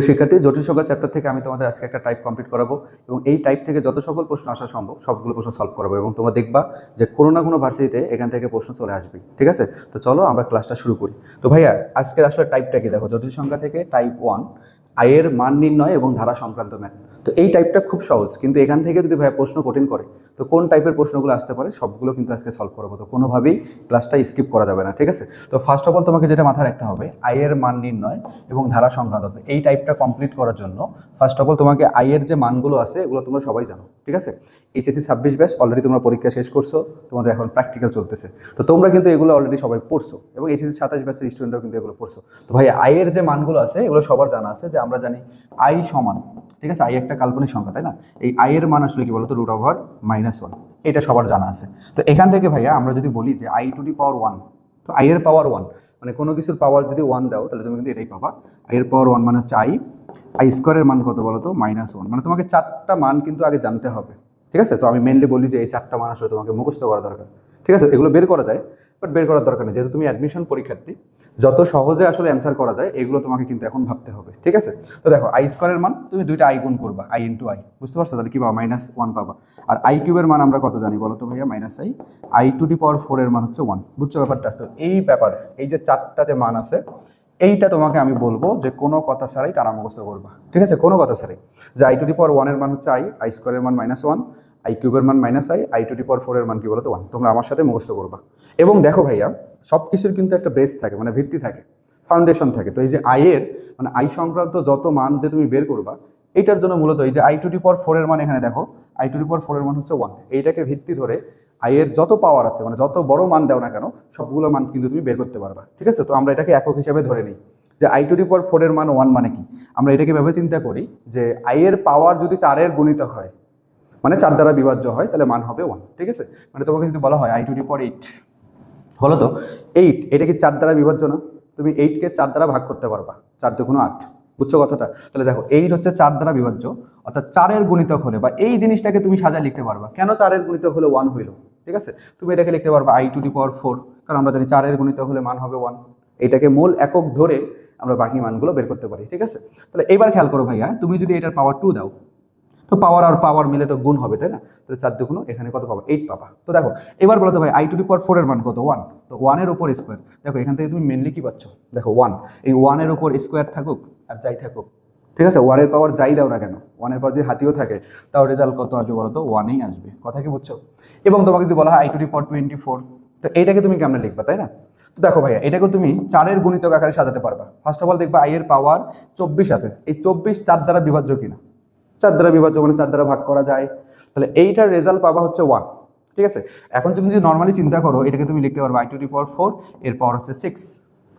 শিক্ষার্থী, জটিল সংখ্যা চ্যাপ্টার থেকে আমি তোমাদের আজকে একটা টাইপ কমপ্লিট করাবো এবং এই টাইপ থেকে যত সকল প্রশ্ন আসা সম্ভব সবগুলো প্রশ্ন সলভ করাবো এবং তোমরা দেখবা যে কোনো না কোনো ভার্সিটিতে এখান থেকে প্রশ্ন চলে আসবে। ঠিক আছে, তো চলো আমরা ক্লাসটা শুরু করি। তো ভাইয়া, আজকের আসলে টাইপটা কি দেখো, জটিল সংখ্যা থেকে টাইপ 1, আয়ের মান নির্ণয় এবং ধারা সংক্রান্ত ম্যাথ। তো এই টাইপটা খুব সহজ, কিন্তু এখান থেকে যদি ভাইয়া প্রশ্ন কঠিন করে তো কোন টাইপের প্রশ্নগুলো আসতে পারে সবগুলো কিন্তু আজকে সলভ করবো। তো কোনোভাবেই ক্লাসটা স্কিপ করা যাবে না। ঠিক আছে, তো ফার্স্ট অফ অল তোমাকে যেটা মাথায় রাখতে হবে, আয়ের মান নির্ণয় এবং ধারা সংক্রান্ত এই টাইপটা কমপ্লিট করার জন্য ফার্স্ট অফ অল তোমাকে আয়ের যে মানগুলো আছে এগুলো তোমরা সবাই জানো। ঠিক আছে, এইচএসসি 26 ব্যাচ অলরেডি তোমরা পরীক্ষা শেষ করছো, তোমাদের এখন প্র্যাকটিক্যাল চলতেছে, তো তোমরা কিন্তু এগুলো অলরেডি সবাই পড়ছো এবং এইচএসসি 27 ব্যাচের স্টুডেন্টরাও কিন্তু এগুলো পড়ছো। তো ভাই, আয়ের যে মানগুলো আছে এগুলো সবার জানা আছে, যে আমরা জানি আই সমান, ঠিক আছে, আই একটা কাল্পনিক সংখ্যা, তাই না? এই আয়ের মান আসলে কি বলতো, √(-1), এটা সবার জানা আছে। তো এখান থেকে ভাইয়া আমরা যদি বলি যে i⁻1, তো আই এর পাওয়ার 1 মানে কোনো কিছুর পাওয়ার যদি 1 দাও তাহলে তুমি কিন্তু এটাই পাবা। আই এর পাওয়ার 1 মানে হচ্ছে আই স্কোয়ারের মান কত বলো তো, -1। মানে তোমাকে 4টা মান কিন্তু আগে জানতে হবে। ঠিক আছে, তো আমি মেনলি বলি যে এই 4টা মান আসলে তোমাকে মুখস্থ করা দরকার। ঠিক আছে, এগুলো বের করা যায়, বাট বের করার দরকার নেই, যেহেতু তুমি অ্যাডমিশন পরীক্ষার্থী, যত সহজে আসলে অ্যান্সার করা যায় এগুলো তোমাকে কিন্তু এখন ভাবতে হবে। ঠিক আছে, তো দেখো আই স্কোয়ারের মান তুমি দুইটা আই গুণ করবা, আই ইন্টু আই, বুঝতে পারছো? তাহলে কি পাবা, -1 পাবা। আর আই কিউবের মান আমরা কত জানি বলো তো ভাইয়া, -i⁻4 এর মান হচ্ছে 1। বুঝছো ব্যাপারটা? তো এই ব্যাপারে এই যে 4টা যে মান আছে এইটা তোমাকে আমি বলবো যে কোনো কথা ছাড়াই টানা মুখস্থ করবা। ঠিক আছে, কোনো কথা ছাড়াই, যে i⁻1 এর মান হচ্ছে আই স্কোয়ারের মান -1, আই কিউবের মান -i⁻4 এর মান কি বলতো 1। তোমরা আমার সাথে মুখস্থ করবা। এবং দেখো ভাইয়া, সব কিছুর কিন্তু একটা বেস থাকে, মানে ভিত্তি থাকে, ফাউন্ডেশন থাকে। তো এই যে আয়ের মানে আই সংক্রান্ত যত মান যে তুমি বের করবা, এইটার জন্য মূলত এই যে i⁻4 এর মান, এখানে দেখো i⁻4 এর মান হচ্ছে 1, এইটাকে ভিত্তি ধরে আয়ের যত পাওয়ার আছে, মানে যত বড় মান দাও না কেন সবগুলো মান কিন্তু তুমি বের করতে পারবা। ঠিক আছে, তো আমরা এটাকে একক হিসেবে ধরে নিই যে i⁻4 এর মান 1 মানে কি। আমরা এটাকে ভেবে চিন্তা করি যে আয়ের পাওয়ার যদি 4-এর গুণিতক হয়, মানে 4 দ্বারা বিভাজ্য হয়, তাহলে মান হবে 1। ঠিক আছে, মানে তোমাকে যদি বলা হয় i⁻8, বলো তো 8 এটা কি 4 দ্বারা বিভাজ্য না? তুমি 8কে 4 দ্বারা ভাগ করতে পারবা, 4 × 8। বুঝছো কথাটা? তাহলে দেখো 8 হচ্ছে 4 দ্বারা বিভাজ্য, অর্থাৎ 4-এর গুণিতক হলে, বা এই জিনিসটাকে তুমি সাজায় লিখতে পারবা, কেন 4-এর গুণিতক হলে 1 হইল। ঠিক আছে, তুমি এটাকে লিখতে পারবা i⁻4, কারণ আমরা জানি 4-এর গুণিতক হলে মান হবে 1। এটাকে মূল একক ধরে আমরা বাকি মানগুলো বের করতে পারি। ঠিক আছে, তাহলে এবার খেয়াল করো ভাইয়া, তুমি যদি এটার পাওয়ার 2 দাও, তো পাওয়ার আর পাওয়ার মিলে তো গুণ হবে, তাই না? তাহলে 4 × 2 এখানে কত পাবা, 8 পাবা। তো দেখো এবার বলো তো ভাই, i⁻4 এর মান কত, 1। তো 1 এর উপর স্কোয়ার, দেখো এখান থেকে তুমি মেনলি কি পাচ্ছ, দেখো 1, এই 1 এর উপর স্কোয়ার থাকুক আর যাই থাকুক, ঠিক আছে, 1 এর পাওয়ার যাই দাও না কেন, 1 এর পাওয়ার যদি হাতিও থাকে তাও রেজাল্ট কত আসবে বলো তো, 1ই আসবে। কথা কি বুঝছো? এবং তোমাকে যদি বলা হয় i⁻24, তো এইটাকে তুমি কেমনে লিখবা, তাই না? তো দেখো ভাইয়া, এটাকে তুমি 4-এর গুণিতক আকারে সাজাতে পারবা। ফার্স্ট অফ অল দেখবা আই এর পাওয়ার 24 আছে, এই 24 4 দ্বারা বিভাজ্য কিনা, 4 দ্বারা বিভাজ্য মানে 4 দ্বারা ভাগ করা যায়, তাহলে এইটার রেজাল্ট পাবা হচ্ছে 1। ঠিক আছে, এখন তুমি যদি নর্মালি চিন্তা করো, এটাকে তুমি লিখতে পারবে i⁻4 এর পাওয়ার হচ্ছে 6।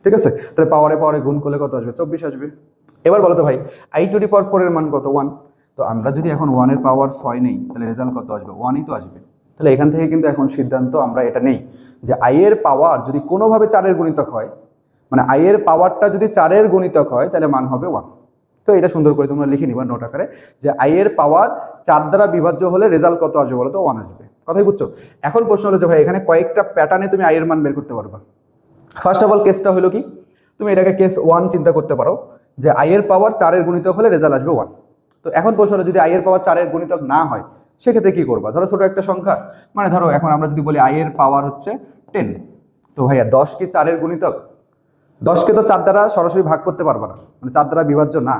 ঠিক আছে, তাহলে পাওয়ারে গুণ করলে কত আসবে, 24 আসবে। এবার বলো তো ভাই, i⁻4 এর মান কত, 1। তো আমরা যদি এখন 1 এর পাওয়ার 6 নেই, তাহলে রেজাল্ট কত আসবে, 1ই তো আসবে। তাহলে এখান থেকে কিন্তু এখন সিদ্ধান্ত আমরা এটা নেই যে আই এর পাওয়ার যদি কোনোভাবে 4-এর গুণিতক হয়, মানে আই এর পাওয়ারটা যদি 4-এর গুণিতক হয় তাহলে মান হবে 1। তো এটা সুন্দর করে তোমরা লিখে নিবা নোট আকারে, যে আই এর পাওয়ার 4 দ্বারা বিভাজ্য হলে রেজাল্ট কত আসবে বলো তো, 1 আসবে। কথাই বুঝছো? এখন প্রশ্ন হলো যে ভাই, এখানে কয়েকটা প্যাটার্নে তুমি আই এর মান বের করতে পারবা। ফার্স্ট অফ অল কেসটা হলো কি, তুমি এটাকে কেস 1 চিন্তা করতে পারো, যে আই এর পাওয়ার 4-এর গুণিতক হলে রেজাল্ট আসবে 1। তো এখন প্রশ্ন হলো, যদি আই এর পাওয়ার 4-এর গুণিতক না হয় সেক্ষেত্রে কি করবা? ধরো ছোট একটা সংখ্যা, মানে ধরো এখন আমরা যদি বলি আই এর পাওয়ার হচ্ছে 10, তো ভাইয়া 10 কি 4-এর গুণিতক? 10কে তো 4 দ্বারা সরাসরি ভাগ করতে পারবা না, মানে 4 দ্বারা বিভাজ্য না।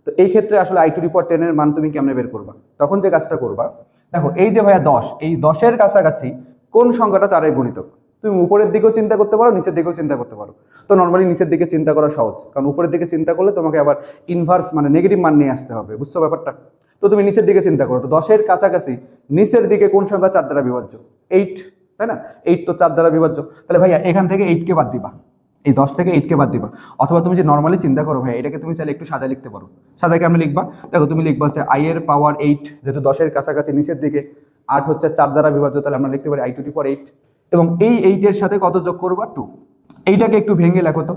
তো এই ক্ষেত্রে আসলে i⁻10 এর মান তুমি কেমনে বের করবা? তখন যে কাজটা করবা, দেখো এই যে ভাইয়া 10, এই 10-এর কাছাকাছি কোন সংখ্যাটা 4-এর গুণিতক, তুমি উপরের দিকেও চিন্তা করতে পারো, নিচের দিকেও চিন্তা করতে পারো। তো নর্মালি নিচের দিকে চিন্তা করা সহজ, কারণ উপরের দিকে চিন্তা করলে তোমাকে আবার ইনভার্স মানে নেগেটিভ মান নিয়ে আসতে হবে। বুঝছো ব্যাপারটা? তো তুমি নিচের দিকে চিন্তা করো, তো 10-এর কাছাকাছি নিচের দিকে কোন সংখ্যা 4 দ্বারা বিভাজ্য, 8, তাই না? 8 তো 4 দ্বারা বিভাজ্য, তাহলে ভাইয়া এখান থেকে 8কে বাদ দিবা, এই 10 থেকে 8কে বাদ দিবা। অথবা তুমি যে নর্মালি চিন্তা করো ভাই, এটাকে তুমি চাইলে একটু সাজা লিখতে পারো। সাজায় কেমন লিখবা, দেখো তুমি লিখবা হচ্ছে আই এর পাওয়ার 8, যেহেতু 10-এর কাছাকাছি নিচের দিকে, 8 হচ্ছে 4 দ্বারা বিভাজ্য, তাহলে আমরা লিখতে পারি i⁻8, এবং এই 8-এর সাথে কত যোগ করবা, 2। এইটাকে একটু ভেঙে লেখো তো।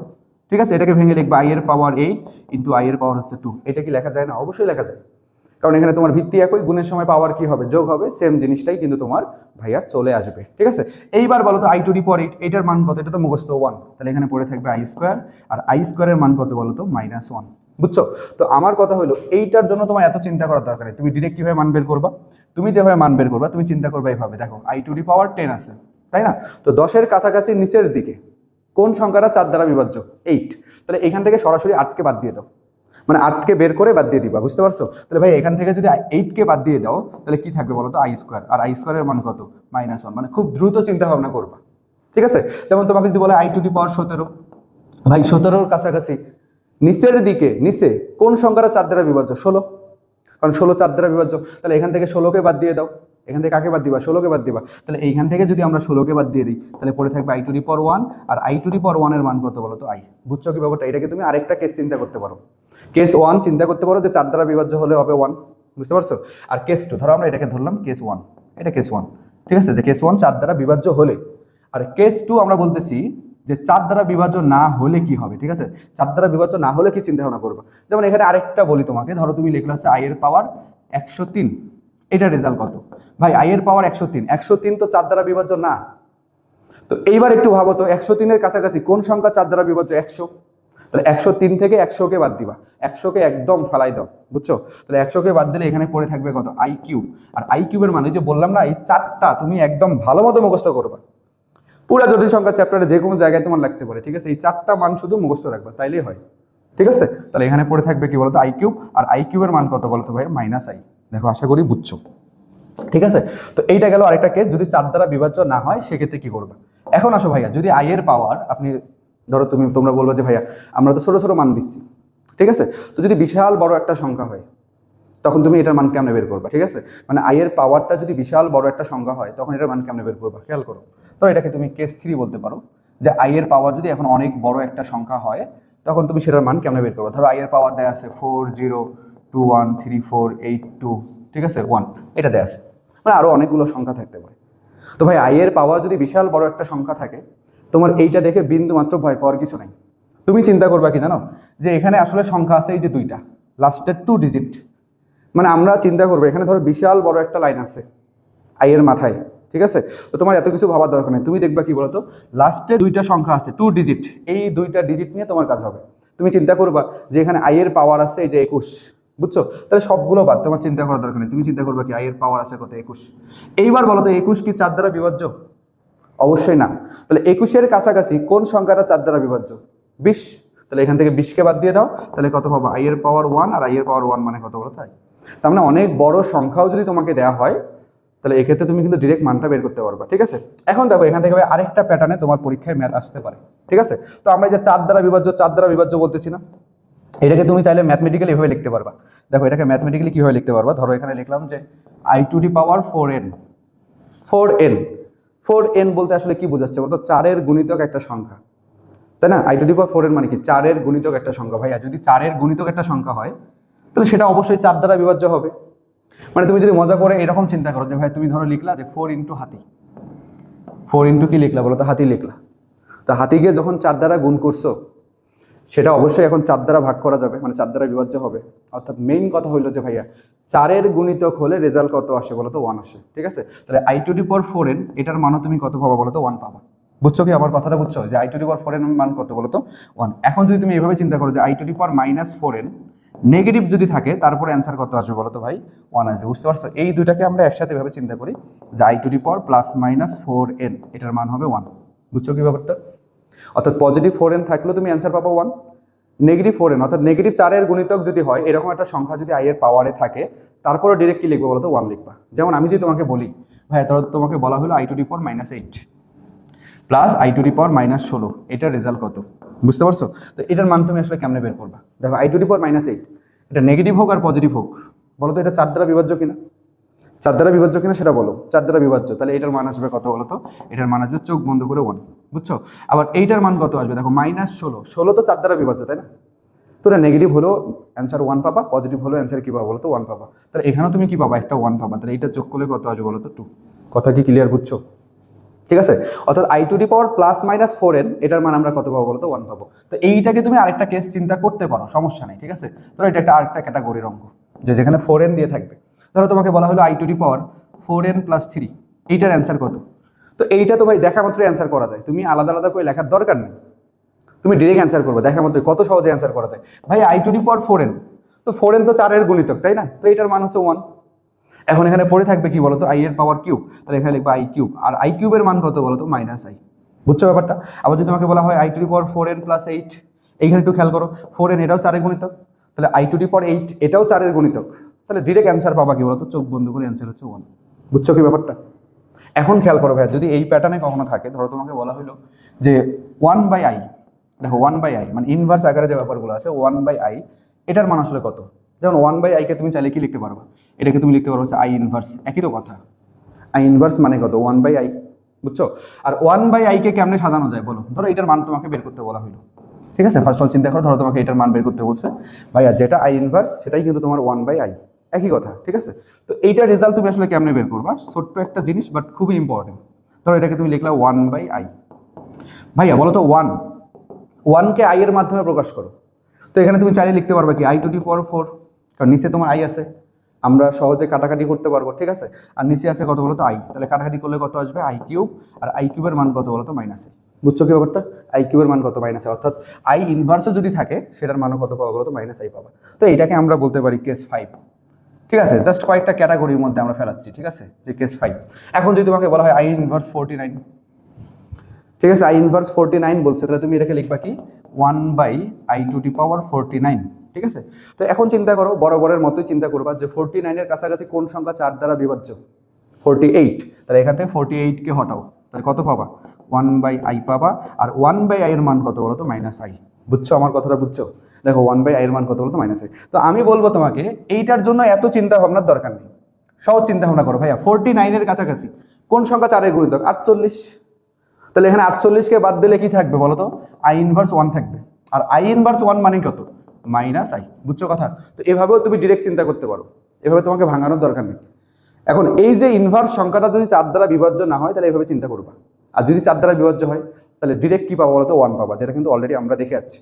ঠিক আছে, এটাকে ভেঙে লিখবা আই এর পাওয়ার 8 ইন্টু আই এর পাওয়ার হচ্ছে 2। এটা কি লেখা যায় না? অবশ্যই লেখা যায়, কারণ এখানে তোমার ভিত্তি একই, গুণের সময় পাওয়ার কি হবে, যোগ হবে, সেম জিনিসটাই কিন্তু তোমার ভাইয়া চলে আসবে। ঠিক আছে, এইবার বলো তো i⁻8 এটার মান কত, এটা তো মুখস্থ 1, তাহলে এখানে পড়ে থাকবে আই স্কোয়ার, আর আই স্কোয়ারের মান কত বলো তো, -1। বুঝছো? তো আমার কথা হলো এইটার জন্য তোমার এত চিন্তা করার দরকার নেই, তুমি ডিরেক্ট কিভাবে মান বের করবা, তুমি যেভাবে মান বের করবা তুমি চিন্তা করবা এইভাবে, দেখো i⁻10 আছে তাই না, তো 10-এর কাছাকাছি নিচের দিকে কোন সংখ্যাটা 4 দ্বারা বিভাজ্য? 8। তাহলে এখান থেকে সরাসরি 8কে বাদ দিয়ে দাও, মানে 8কে বের করে বাদ দিয়ে দিবা, বুঝতে পারছো? তাহলে ভাই এখান থেকে যদি 8কে বাদ দিয়ে দাও তাহলে কি থাকবে বলো তো, i², আর i² মান কত? -1। মানে খুব দ্রুত চিন্তা ভাবনা করবা, ঠিক আছে? যেমন তোমাকে যদি বলে i⁻17, ভাই 17-র কাছাকাছি নিচের দিকে নিচে কোন সংখ্যাটা 4 দ্বারা বিভাজ্য? 16, কারণ 16 4 দ্বারা বিভাজ্য। তাহলে এখান থেকে 16কে বাদ দিয়ে দাও, এখান থেকে কাকে বাদ দিবা? 16কে বাদ দিবা। তাহলে এইখান থেকে যদি আমরা 16কে বাদ দিয়ে দিই তাহলে পড়ে থাকবে i⁻1, আর i⁻1 এর মান কত বলো তো? i। বুঝছো কি ব্যাপারটা? এটাকে তুমি আরেকটা কেস চিন্তা করতে পারো, কেস 1 চিন্তা করতে পারো যে 4 দ্বারা বিভাজ্য হলে হবে 1, বুঝতে পারছো? আর কেস 2, ধরো আমরা এটাকে ধরলাম কেস 1, এটা কেস 1, ঠিক আছে, যে কেস 1 4 দ্বারা বিভাজ্য হলে, আর কেস 2 আমরা বলতেছি যে 4 দ্বারা বিভাজ্য না হলে কি হবে, ঠিক আছে? 4 দ্বারা বিভাজ্য না হলে কি চিন্তা ভাবনা করবে? যেমন এখানে আরেকটা বলি তোমাকে, ধরো তুমি লিখলে হচ্ছে i এর পাওয়ার 103, এটা রেজাল্ট কত? ভাই i এর পাওয়ার 103, 103 তো 4 দ্বারা বিভাজ্য না। তো এইবার একটু ভাবো তো 103-এর কাছাকাছি কোন সংখ্যা 4 দ্বারা বিভাজ্য? 100। তাহলে 103 থেকে 100কে বাদ দিবা, 100কে একদম ফালাই দাও, বুঝছো? তাহলে 100কে বাদ দিলে এখানে পড়ে থাকবে কত? i³। আর i³ এর মানে যে বললাম না, এই 4টা তুমি একদম ভালো মতো মুখস্থ করবা, পুরা জটিল সংখ্যা চ্যাপ্টারে যে কোনো জায়গায় তোমার লাগতে পারে, ঠিক আছে? এই 4টা মান শুধু মুখস্থ রাখবা, তাইলেই হয়, ঠিক আছে? তাহলে এখানে পড়ে থাকবে কি বলতো? i³, আর i³ এর মান কত বলতো ভাই? -i। দেখো আশা করি বুঝছো, ঠিক আছে? তো এইটা গেল আরেকটা কেস, যদি 4 দ্বারা বিভাজ্য না হয় সেক্ষেত্রে কি করবে। এখন আসো ভাইয়া, যদি i এর পাওয়ার আপনি ধরো তোমরা বলবো যে ভাইয়া আমরা তো ছোট ছোট মান দিচ্ছি, ঠিক আছে, তো যদি বিশাল বড় একটা সংখ্যা হয় তখন তুমি এটার মান কেমনে বের করবা? ঠিক আছে, মানে i এর পাওয়ারটা যদি বিশাল বড় একটা সংখ্যা হয় তখন এটার মান কেমনে বের করবা? খেয়াল করো, তো এটাকে তুমি কেস 3 বলতে পারো, যে i এর পাওয়ার যদি এখন অনেক বড় একটা সংখ্যা হয় তখন তুমি সেটার মান কেমনে বের করবা? ধরো i এর পাওয়ার দেয়া আছে 40213482, ঠিক আছে, 1, এটা দেয়া আছে, মানে আরো অনেকগুলো সংখ্যা থাকতে পারে। তো ভাই i এর পাওয়ার যদি বিশাল বড় একটা সংখ্যা থাকে, তোমার এইটা দেখে বিন্দু মাত্র ভয় পাওয়ার কিছু নাই। তুমি চিন্তা করবা কি জানো, যে এখানে আসলে সংখ্যা আছে এই যে 2টা, লাস্টের 2 ডিজিট, মানে আমরা চিন্তা করবো এখানে ধরো বিশাল বড় একটা লাইন আছে i এর মাথায়, ঠিক আছে, তো তোমার এত কিছু ভাবার দরকার নেই, তুমি দেখবা কি বলতো, লাস্টে 2টা সংখ্যা আছে 2 ডিজিট, এই 2টা ডিজিট নিয়ে তোমার কাজ হবে। তুমি চিন্তা করবা যে এখানে i এর পাওয়ার আছে এই যে 21, বুঝছো? তাহলে সবগুলো বাদ, তোমার চিন্তা করার দরকার নেই, তুমি চিন্তা করবা কি i এর পাওয়ার আছে কত? 21। এইবার বলো তো 21 কি 4 দ্বারা বিভাজ্য? অবশ্যই না। তাহলে 21-এর কাছাকাছি কোন সংখ্যাটা 4 দ্বারা বিভাজ্য? 20। তাহলে এখান থেকে 20কে বাদ দিয়ে দাও, তাহলে কত পাবো? i এর পাওয়ার 1, আর i এর পাওয়ার 1 মানে কত বলো? তাই তার মানে অনেক বড় সংখ্যাও যদি তোমাকে দেওয়া হয় তাহলে এক্ষেত্রে তুমি কিন্তু ডিরেক্ট মানটা বের করতে পারবা, ঠিক আছে? এখন দেখো এখান থেকে আরেকটা প্যাটার্নে তোমার পরীক্ষায় ম্যাথ আসতে পারে, ঠিক আছে? তো আমরা যে 4 দ্বারা বিভাজ্য বলতেছি না, এটাকে তুমি চাইলে ম্যাথমেটিক্যালি এভাবে লিখতে পারবা। দেখো এটাকে ম্যাথমেটিক্যালি কিভাবে লিখতে পারবা, ধরো এখানে লিখলাম যে i⁻4n, 4n বলতে আসলে কি বোঝাচ্ছে বলতো? 4-এর গুণিতক একটা সংখ্যা, তাই না? i⁻4n মানে কি? 4-এর গুণিতক একটা সংখ্যা। ভাইয়া যদি 4-এর গুণিতক একটা সংখ্যা হয় তাহলে সেটা অবশ্যই 4 দ্বারা বিভাজ্য হবে। মানে তুমি যদি মজা করে এরকম চিন্তা করো যে ভাই তুমি ধরো লিখলা যে 4 ইন্টু হাতি, 4 ইন্টু কি লিখলা বলো তো? হাতি লিখলা। তো হাতিকে যখন 4 দ্বারা গুণ করছো সেটা অবশ্যই এখন 4 দ্বারা ভাগ করা যাবে, মানে 4 দ্বারা বিভাজ্য হবে। অর্থাৎ মেইন কথা হইলো যে ভাইয়া 4-এর গুণিতক হলে রেজাল্ট কত আসে বলো তো? 1 আসে, ঠিক আছে? তাহলে i⁻4n এটার মানও তুমি কত পাবা বলো তো? 1 পাবা। বুঝছো কি আমার কথাটা? বুঝছো যে i⁻4n মান কত বলো তো? 1। এখন যদি তুমি এইভাবে চিন্তা করো যে i⁻4n নেগেটিভ যদি থাকে তারপরে অ্যান্সার কত আসবে বলো তো ভাই? 1 আসবে। বুঝতে পারছো? এই দুইটাকে আমরা একসাথে এভাবে চিন্তা করি যে i⁻4n এটার মান হবে 1। বুঝছো কি ব্যাপারটা? অর্থাৎ পজিটিভ 4n থাকলেও তুমি অ্যান্সার পাবো 1, নেগেটিভ 4n অর্থাৎ নেগেটিভ 4-এর গুণিতক যদি হয় এরকম একটা সংখ্যা যদি i এর পাওয়ারে থাকে তারপরে ডিরেক্ট কি লিখবো বলো তো? 1 লিখবা। যেমন আমি যদি তোমাকে বলি ভাই ধরো তোমাকে বলা হলো i⁻−8 প্লাস i⁻−16, এটার রেজাল্ট কত? বুঝতে পারছো? তো এটার মান তুমি আসলে কেমনে বের করবা? দেখো i⁻−8 এটা নেগেটিভ হোক আর পজিটিভ হোক, বলো তো এটা 4 দ্বারা বিভাজ্য কিনা? 4 দ্বারা বিভাজ্য কিনা সেটা বলো। 4 দ্বারা বিভাজ্য, তাহলে এটার মান আসবে কত বলো তো? এটার মান আসবে চোখ বন্ধ করে 1। বুঝছো? আবার এইটার মান কত আসবে? দেখো -16, 16 তো 4 দ্বারা বিভাজ্য, তাই না? তো এটা নেগেটিভ হলো অ্যান্সার 1 পাবা, পজিটিভ হলো অ্যান্সার কি পাবা বলো তো? 1 পাবা। তাহলে এখানেও তুমি কি পাবা? একটা 1 পাবা। তাহলে এইটা যোগ করলে কত আসবে বলো তো? 2। কথা কি ক্লিয়ার? বুঝছো? ঠিক আছে, অর্থাৎ i⁻+−4n এটার মান আমরা কত পাবো বলো তো? 1 পাবো। তো এইটাকে তুমি আরেকটা কেস চিন্তা করতে পারো, সমস্যা নেই, ঠিক আছে? ধরো এটা একটা আরেকটা ক্যাটাগরির অঙ্ক, যেখানে 4n দিয়ে থাকবে। ধরো তোমাকে বলা হলো i⁻4n+3, এইটার অ্যান্সার কত? তো এইটা তো ভাই দেখা মাত্র অ্যান্সার করা যায়, তুমি আলাদা আলাদা করে লেখার দরকার নেই। তুমি ডিরেক্ট অ্যান্সার করবে, দেখা মতো কত সহজে অ্যান্সার করা যায়। ভাই I to the power 4n, তো 4n তো 4 এর গুণিতক, তাই না? তো এটার মান হচ্ছে 1। এখন এখানে পড়ে থাকবে কি বলতো, আই এর পাওয়ার কিউব, তাহলে এখানে লিখবো আই কিউব, আর আই কিউবের মান কত বলতো, মাইনাস আই। বুঝছো ব্যাপারটা? আবার যদি তোমাকে বলা হয় I to the power 4n plus 8, এইখানে একটু খেয়াল করো, 4n এটাও 4 এর গুণিতক, তাহলে আই টু দি পাওয়ার 8 এটাও 4 এর গুণিতক, তাহলে ডিরেক্ট অ্যান্সার পাবা কি বলতো, চোখ বন্ধ করে অ্যান্সার হচ্ছে 1। বুঝছো কি ব্যাপারটা? এখন খেয়াল করো ভাই, যদি এই প্যাটার্নে কখনো থাকে, ধরো তোমাকে বলা হলো যে 1/i, দেখো 1/i মানে ইনভার্স আকারে যে ব্যাপারগুলো আছে 1/i, এটার মান আসলে কত? যেমন 1/i কে তুমি চাইলে কি লিখতে পারবা, এটাকে তুমি লিখতে পারো হচ্ছে আই ইনভার্স, একই তো কথা। আই ইনভার্স মানে কত, 1/i। বুঝছো? আর 1/i কে কেমনে সাজানো যায় বলো, ধরো এটার মান তোমাকে বের করতে বলা হলো, ঠিক আছে? ফার্স্ট অফ অল চিন্তা করো, ধরো তোমাকে এটার মান বের করতে বলছে, ভাইয়া যেটা আই ইনভার্স সেটাই কিন্তু তোমার 1/i, একই কথা, ঠিক আছে? তো এইটার রেজাল্ট তুমি আসলে কেমনে বের করবা, ছোট্ট একটা জিনিস বাট খুবই ইম্পর্টেন্ট। ধরো এটাকে তুমি লিখলা 1/i, ভাইয়া বলো তো 1 কে আই এর মাধ্যমে প্রকাশ করো, তো এখানে তুমি চাইলে লিখতে পারবে কি আই টু দি পাওয়ার 4, কারণ নিচে তোমার আই আছে, আমরা সহজে কাটাকাটি করতে পারবো, ঠিক আছে? আর নিচে আছে কত বলো তো আই, তাহলে কাটাকাটি করলে কত আসবে, আই কিউব, আর আই কিউবের মান কত বলো তো, মাইনাস আই। বুঝছো কি ব্যাপারটা? আই কিউবের মান কত, মাইনাস আই, অর্থাৎ আই ইনভার্সও যদি থাকে সেটার মানও কত পাবো বলো তো, মাইনাস আই পাবা। তো এইটাকে আমরা বলতে পারি কেস 5, ঠিক আছে? জাস্ট কয়েকটা ক্যাটাগরির মধ্যে আমরা ফেলাচ্ছি, ঠিক আছে, যে কেস 5। এখন যদি তোমাকে বলা হয় আই ইনভার্স 49, ঠিক আছে, আই ইনভার্স 49 বলছে, তাহলে তুমি এটাকে লিখবা কি 1/i টু দি পাওয়ার 49, ঠিক আছে? তো এখন চিন্তা করো, বরাবরের মতোই চিন্তা করবা যে 49 এর কাছাকাছি কোন সংখ্যা 4 দ্বারা বিভাজ্য, 48, তাহলে এখান থেকে 48 কে হটাও, তাহলে কত পাবা, 1/i পাবা, আর 1/i এর মান কত বলো তো, মাইনাস আই। বুঝছো আমার কথাটা? বুঝছো? দেখো 1/i এর মান কত বলো তো, মাইনাস আই। তো আমি বলবো তোমাকে এইটার জন্য এত চিন্তা ভাবনার দরকার নেই, সহজ চিন্তা ভাবনা করো ভাইয়া, 49 এর কাছাকাছি কোন সংখ্যা 4 এর গুণিতক, 48, তাহলে এখানে 48 কে বাদ দিলে কি থাকবে বলো তো, আই ইনভার্স 1 থাকবে, আর আই ইনভার্স 1 মানে কত, মাইনাস আই। বুঝছো কথা? তো এভাবেও তুমি ডিরেক্ট চিন্তা করতে পারো, এভাবে তোমাকে ভাঙানোর দরকার নেই। এখন এই যে ইনভার্স সংখ্যাটা যদি 4 দ্বারা বিভাজ্য না হয় তাহলে এভাবে চিন্তা করবা, আর যদি 4 দ্বারা বিভাজ্য হয় তাহলে ডিরেক্ট কি পাবো বলো তো, 1 পাবা, যেটা কিন্তু অলরেডি আমরা দেখে যাচ্ছি।